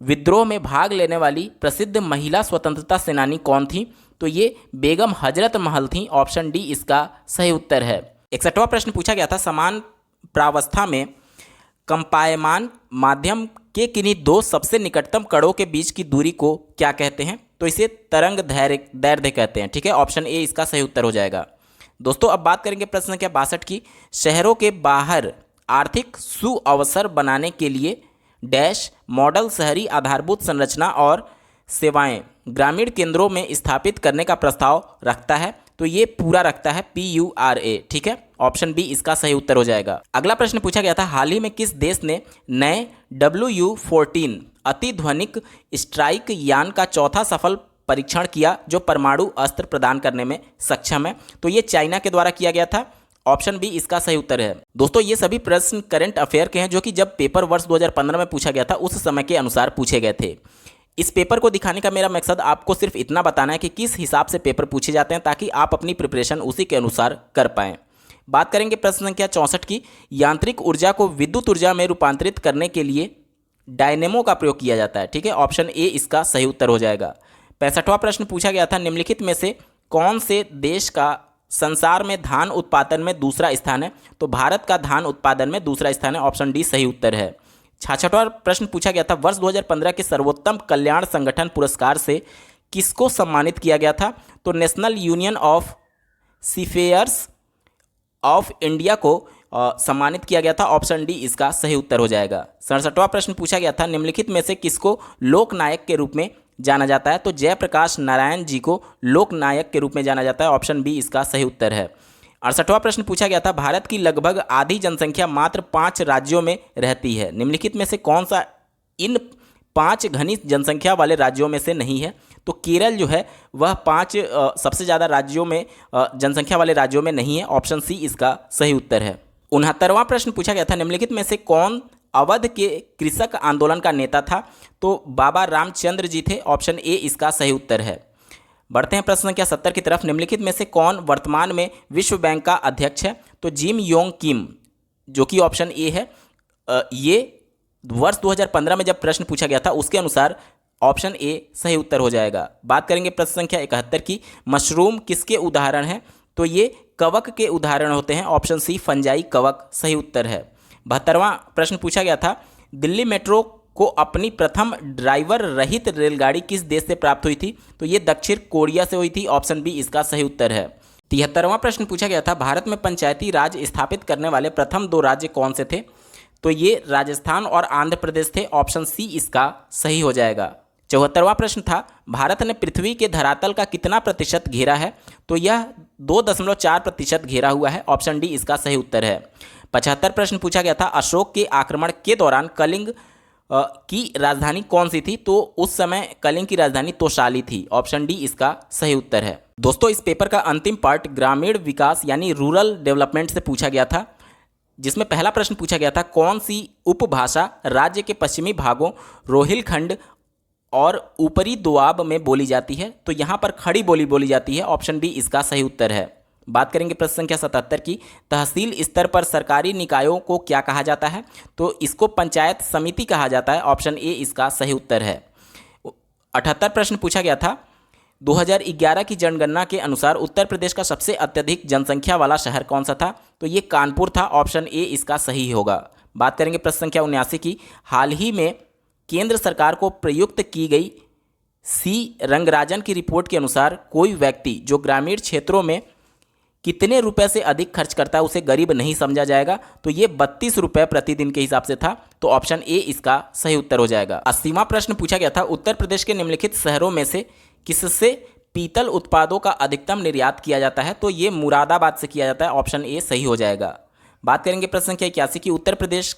विद्रोह में भाग लेने वाली प्रसिद्ध महिला स्वतंत्रता सेनानी कौन थी? तो ये बेगम हजरत महल थी। ऑप्शन डी इसका सही उत्तर है। 61वां प्रश्न पूछा गया था, समान प्रावस्था में कंपायमान माध्यम के किन्हीं दो सबसे निकटतम कणों के बीच की दूरी को क्या कहते हैं? तो इसे तरंग दैर्ध्य कहते हैं। ठीक है, ऑप्शन ए इसका सही उत्तर हो जाएगा। दोस्तों अब बात करेंगे प्रश्न संख्या 62 की, शहरों के बाहर आर्थिक सुअवसर बनाने के लिए डैश मॉडल शहरी आधारभूत संरचना और सेवाएं ग्रामीण केंद्रों में स्थापित करने का प्रस्ताव रखता है? तो ये पूरा रखता है, PURA। ठीक है, ऑप्शन बी इसका सही उत्तर हो जाएगा। अगला प्रश्न पूछा गया था, हाल ही में किस देश ने नए WU-14 अतिध्वनिक स्ट्राइक यान का चौथा सफल परीक्षण किया जो परमाणु अस्त्र प्रदान करने में सक्षम है? तो ये चाइना के द्वारा किया गया था। ऑप्शन बी इसका सही उत्तर है। दोस्तों ये सभी प्रश्न करंट अफेयर के हैं जो कि जब पेपर वर्ष 2015 में पूछा गया था उस समय के अनुसार पूछे गए थे। इस पेपर को दिखाने का मेरा मकसद आपको सिर्फ इतना बताना है कि किस हिसाब से पेपर पूछे जाते हैं, ताकि आप अपनी प्रिपरेशन उसी के अनुसार कर पाएं। बात करेंगे प्रश्न संख्या 64 की, यांत्रिक ऊर्जा को विद्युत ऊर्जा में रूपांतरित करने के लिए डायनेमो का प्रयोग किया जाता है। ठीक है, ऑप्शन ए इसका सही उत्तर हो जाएगा। 65वां प्रश्न पूछा गया था, निम्नलिखित में से कौन से देश का संसार में धान उत्पादन में दूसरा स्थान है? तो भारत का धान उत्पादन में दूसरा स्थान है। ऑप्शन डी सही उत्तर है। 66वां प्रश्न पूछा गया था, वर्ष 2015 के सर्वोत्तम कल्याण संगठन पुरस्कार से किसको सम्मानित किया गया था? तो national union of seafarers of India को सम्मानित किया गया था। ऑप्शन डी इसका सही उत्तर हो जाएगा। 67वां प्रश्न पूछा गया था, निम्नलिखित में से किसको लोकनायक के रूप में जाना जाता है? तो जयप्रकाश नारायण जी को लोकनायक के रूप में जाना जाता है। ऑप्शन बी इसका सही उत्तर है। 68वां प्रश्न पूछा गया था, भारत की लगभग आधी जनसंख्या मात्र 5 राज्यों में रहती है, निम्नलिखित में से कौन सा इन 5 घनी जनसंख्या वाले राज्यों में से नहीं है? तो केरल जो है वह 5 सबसे ज़्यादा राज्यों में जनसंख्या वाले राज्यों में नहीं है। ऑप्शन सी इसका सही उत्तर है। 69वां प्रश्न पूछा गया था, निम्नलिखित में से कौन अवध के कृषक आंदोलन का नेता था? तो बाबा रामचंद्र जी थे। ऑप्शन ए इसका सही उत्तर है। बढ़ते हैं प्रश्न संख्या 70 की तरफ, निम्नलिखित में से कौन वर्तमान में विश्व बैंक का अध्यक्ष है? तो जिम योंग किम, जो कि ऑप्शन ए है। ये वर्ष 2015 में जब प्रश्न पूछा गया था उसके अनुसार ऑप्शन ए सही उत्तर हो जाएगा। बात करेंगे प्रश्न संख्या 71 की, मशरूम किसके उदाहरण हैं? तो ये कवक के उदाहरण होते हैं। ऑप्शन सी फंजाई कवक सही उत्तर है। 72वां प्रश्न पूछा गया था, दिल्ली मेट्रो को अपनी प्रथम ड्राइवर रहित रेलगाड़ी किस देश से प्राप्त हुई थी? तो ये दक्षिण कोरिया से हुई थी। ऑप्शन बी इसका सही उत्तर है। 73वां प्रश्न पूछा गया था, भारत में पंचायती राज स्थापित करने वाले प्रथम 2 राज्य कौन से थे? तो ये राजस्थान और आंध्र प्रदेश थे। ऑप्शन सी इसका सही हो जाएगा। 74वां प्रश्न था, भारत ने पृथ्वी के धरातल का कितना प्रतिशत घेरा है? तो यह 2.4% घेरा हुआ है। ऑप्शन डी इसका सही उत्तर है। 75 प्रश्न पूछा गया था, अशोक के आक्रमण के दौरान कलिंग की राजधानी कौन सी थी? तो उस समय कलिंग की राजधानी तोशाली थी। ऑप्शन डी इसका सही उत्तर है। दोस्तों, इस पेपर का अंतिम पार्ट ग्रामीण विकास यानी रूरल डेवलपमेंट से पूछा गया था, जिसमें पहला प्रश्न पूछा गया था, कौन सी उपभाषा राज्य के पश्चिमी भागों रोहिलखंड और ऊपरी दोआब में बोली जाती है? तो यहाँ पर खड़ी बोली बोली जाती है। ऑप्शन बी इसका सही उत्तर है। बात करेंगे प्रश्न संख्या 77 की, तहसील स्तर पर सरकारी निकायों को क्या कहा जाता है? तो इसको पंचायत समिति कहा जाता है। ऑप्शन ए इसका सही उत्तर है। 78 प्रश्न पूछा गया था, 2011 की जनगणना के अनुसार उत्तर प्रदेश का सबसे अत्यधिक जनसंख्या वाला शहर कौन सा था? तो ये कानपुर था। ऑप्शन ए इसका सही होगा। बात करेंगे प्रश्न संख्या 79 की, हाल ही में केंद्र सरकार को प्रयुक्त की गई सी रंगराजन की रिपोर्ट के अनुसार कोई व्यक्ति जो ग्रामीण क्षेत्रों में कितने रुपए से अधिक खर्च करता है उसे गरीब नहीं समझा जाएगा? तो ये 32 रुपये प्रतिदिन के हिसाब से था। तो ऑप्शन ए इसका सही उत्तर हो जाएगा। 80वां प्रश्न पूछा गया था, उत्तर प्रदेश के निम्नलिखित शहरों में से किससे पीतल उत्पादों का अधिकतम निर्यात किया जाता है? तो ये मुरादाबाद से किया जाता है। ऑप्शन ए सही हो जाएगा। बात करेंगे प्रश्न संख्या 81 की, उत्तर प्रदेश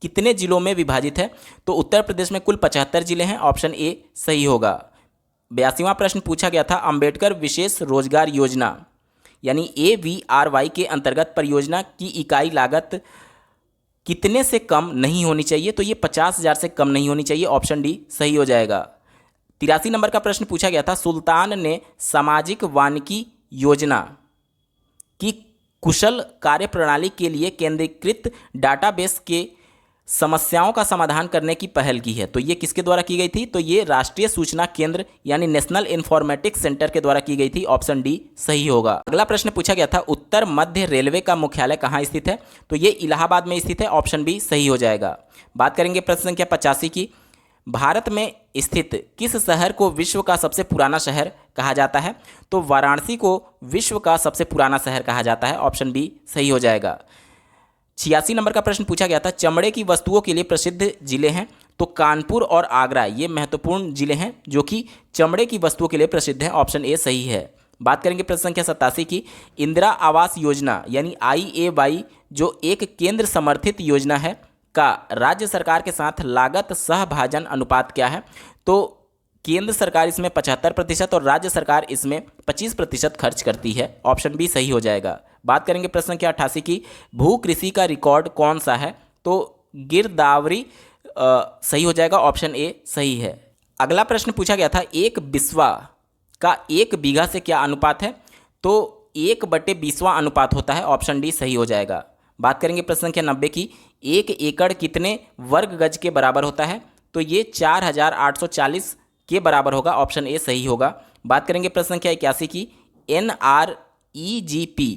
कितने जिलों में विभाजित है? तो उत्तर प्रदेश में कुल 75 जिले हैं। ऑप्शन ए सही होगा। 82वां प्रश्न पूछा गया था, अंबेडकर विशेष रोजगार योजना यानी AVRY के अंतर्गत परियोजना की इकाई लागत कितने से कम नहीं होनी चाहिए? तो ये 50,000 से कम नहीं होनी चाहिए। ऑप्शन डी सही हो जाएगा। 83 नंबर का प्रश्न पूछा गया था, सुल्तान ने सामाजिक वानिकी योजना की कुशल कार्यप्रणाली के लिए केंद्रीकृत डाटाबेस के समस्याओं का समाधान करने की पहल की है। तो ये किसके द्वारा की गई थी? तो ये राष्ट्रीय सूचना केंद्र यानी नेशनल इंफॉर्मेटिक्स सेंटर के द्वारा की गई थी। ऑप्शन डी सही होगा। अगला प्रश्न पूछा गया था, उत्तर मध्य रेलवे का मुख्यालय कहाँ स्थित है? तो ये इलाहाबाद में स्थित है। ऑप्शन बी सही हो जाएगा। बात करेंगे प्रश्न संख्या 85 की, भारत में स्थित किस शहर को विश्व का सबसे पुराना शहर कहा जाता है? तो वाराणसी को विश्व का सबसे पुराना शहर कहा जाता है। ऑप्शन बी सही हो जाएगा। 86 नंबर का प्रश्न पूछा गया था, चमड़े की वस्तुओं के लिए प्रसिद्ध जिले हैं? तो कानपुर और आगरा ये महत्वपूर्ण जिले हैं जो कि चमड़े की वस्तुओं के लिए प्रसिद्ध हैं। ऑप्शन ए सही है। बात करेंगे प्रश्न संख्या 87 की, इंदिरा आवास योजना यानी IAY जो एक केंद्र समर्थित योजना है का राज्य सरकार के साथ लागत सहभाजन अनुपात क्या है? तो केंद्र सरकार इसमें 75% और राज्य सरकार इसमें 25% खर्च करती है। ऑप्शन बी सही हो जाएगा। बात करेंगे प्रश्न संख्या 88 की, भू कृषि का रिकॉर्ड कौन सा है? तो गिरदावरी सही हो जाएगा। ऑप्शन ए सही है। अगला प्रश्न पूछा गया था, एक बिस्वा का 1 बीघा से क्या अनुपात है? तो 1/20 अनुपात होता है। ऑप्शन डी सही हो जाएगा। बात करेंगे प्रश्न संख्या 90 की, 1 एकड़ कितने वर्ग गज के बराबर होता है? तो ये 4840 के बराबर होगा। ऑप्शन ए सही होगा। बात करेंगे प्रश्न संख्या 81 की, NREGP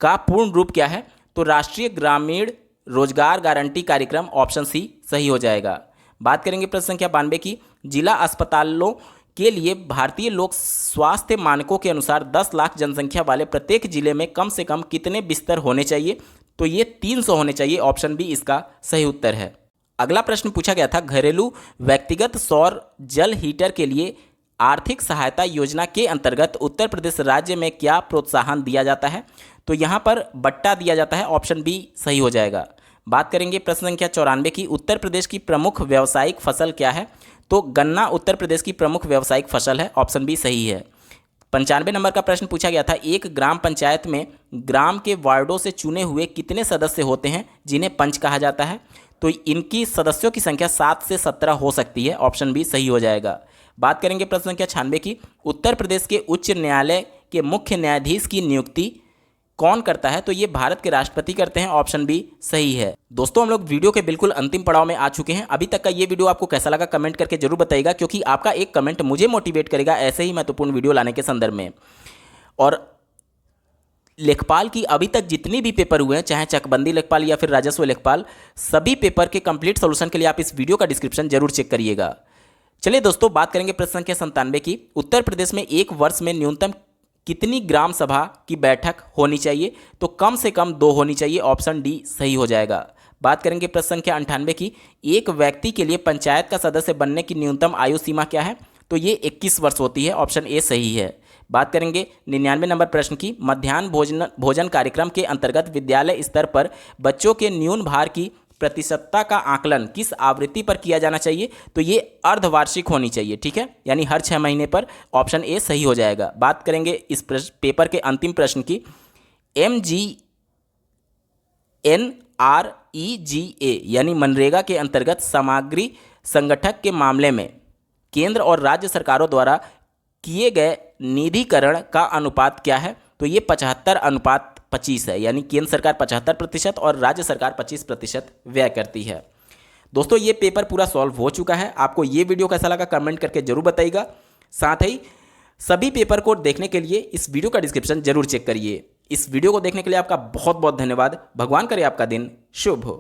का पूर्ण रूप क्या है? तो राष्ट्रीय ग्रामीण रोजगार गारंटी कार्यक्रम। ऑप्शन सी सही हो जाएगा। बात करेंगे प्रश्न संख्या 92 की, जिला अस्पतालों के लिए भारतीय लोक स्वास्थ्य मानकों के अनुसार 10 लाख जनसंख्या वाले प्रत्येक जिले में कम से कम कितने बिस्तर होने चाहिए? तो ये 300 होने चाहिए। ऑप्शन बी इसका सही उत्तर है। अगला प्रश्न पूछा गया था, घरेलू व्यक्तिगत सौर जल हीटर के लिए आर्थिक सहायता योजना के अंतर्गत उत्तर प्रदेश राज्य में क्या प्रोत्साहन दिया जाता है? तो यहाँ पर बट्टा दिया जाता है। ऑप्शन बी सही हो जाएगा। बात करेंगे प्रश्न संख्या 94 की, उत्तर प्रदेश की प्रमुख व्यावसायिक फसल क्या है? तो गन्ना उत्तर प्रदेश की प्रमुख व्यावसायिक फसल है। ऑप्शन बी सही है। 95 नंबर का प्रश्न पूछा गया था, एक ग्राम पंचायत में ग्राम के वार्डों से चुने हुए कितने सदस्य होते हैं जिन्हें पंच कहा जाता है? तो इनकी सदस्यों की संख्या 7 से 17 हो सकती है। ऑप्शन बी सही हो जाएगा। बात करेंगे प्रश्न संख्या 96 की, उत्तर प्रदेश के उच्च न्यायालय के मुख्य न्यायाधीश की नियुक्ति कौन करता है? तो ये भारत के राष्ट्रपति करते हैं। ऑप्शन बी सही है। दोस्तों, हम लोग वीडियो के बिल्कुल अंतिम पड़ाव में आ चुके हैं। अभी तक का ये वीडियो आपको कैसा लगा कमेंट करके जरूर बताइएगा, क्योंकि आपका एक कमेंट मुझे मोटिवेट करेगा ऐसे ही महत्वपूर्ण वीडियो लाने के संदर्भ में। और लेखपाल की अभी तक जितनी भी पेपर हुए हैं, चाहे चकबंदी लेखपाल या फिर राजस्व लेखपाल, सभी पेपर के कंप्लीट सॉल्यूशन के लिए आप इस वीडियो का डिस्क्रिप्शन जरूर चेक करिएगा। चलिए दोस्तों, बात करेंगे प्रश्न संख्या 97 की। उत्तर प्रदेश में एक वर्ष में न्यूनतम कितनी ग्राम सभा की बैठक होनी चाहिए? तो कम से कम 2 होनी चाहिए, ऑप्शन डी सही हो जाएगा। बात करेंगे प्रश्न संख्या 98 की। एक व्यक्ति के लिए पंचायत का सदस्य बनने की न्यूनतम आयु सीमा क्या है? तो ये 21 वर्ष होती है, ऑप्शन ए सही है। बात करेंगे 99 नंबर प्रश्न की। मध्याह्न भोजन कार्यक्रम के अंतर्गत विद्यालय स्तर पर बच्चों के न्यून भार की प्रतिशतता का आकलन किस आवृत्ति पर किया जाना चाहिए? तो ये अर्धवार्षिक होनी चाहिए, ठीक है, यानी हर 6 महीने पर, ऑप्शन ए सही हो जाएगा। बात करेंगे इस पेपर के अंतिम प्रश्न की। MGNREGA यानी मनरेगा के अंतर्गत सामग्री संगठक के मामले में केंद्र और राज्य सरकारों द्वारा किए गए निधिकरण का अनुपात क्या है? तो ये 75:25 है, यानी केंद्र सरकार 75% और राज्य सरकार 25% व्यय करती है। दोस्तों, ये पेपर पूरा सॉल्व हो चुका है। आपको ये वीडियो कैसा लगा कमेंट करके जरूर बताइएगा। साथ ही सभी पेपर को देखने के लिए इस वीडियो का डिस्क्रिप्शन जरूर चेक करिए। इस वीडियो को देखने के लिए आपका बहुत बहुत धन्यवाद। भगवान करे आपका दिन शुभ हो।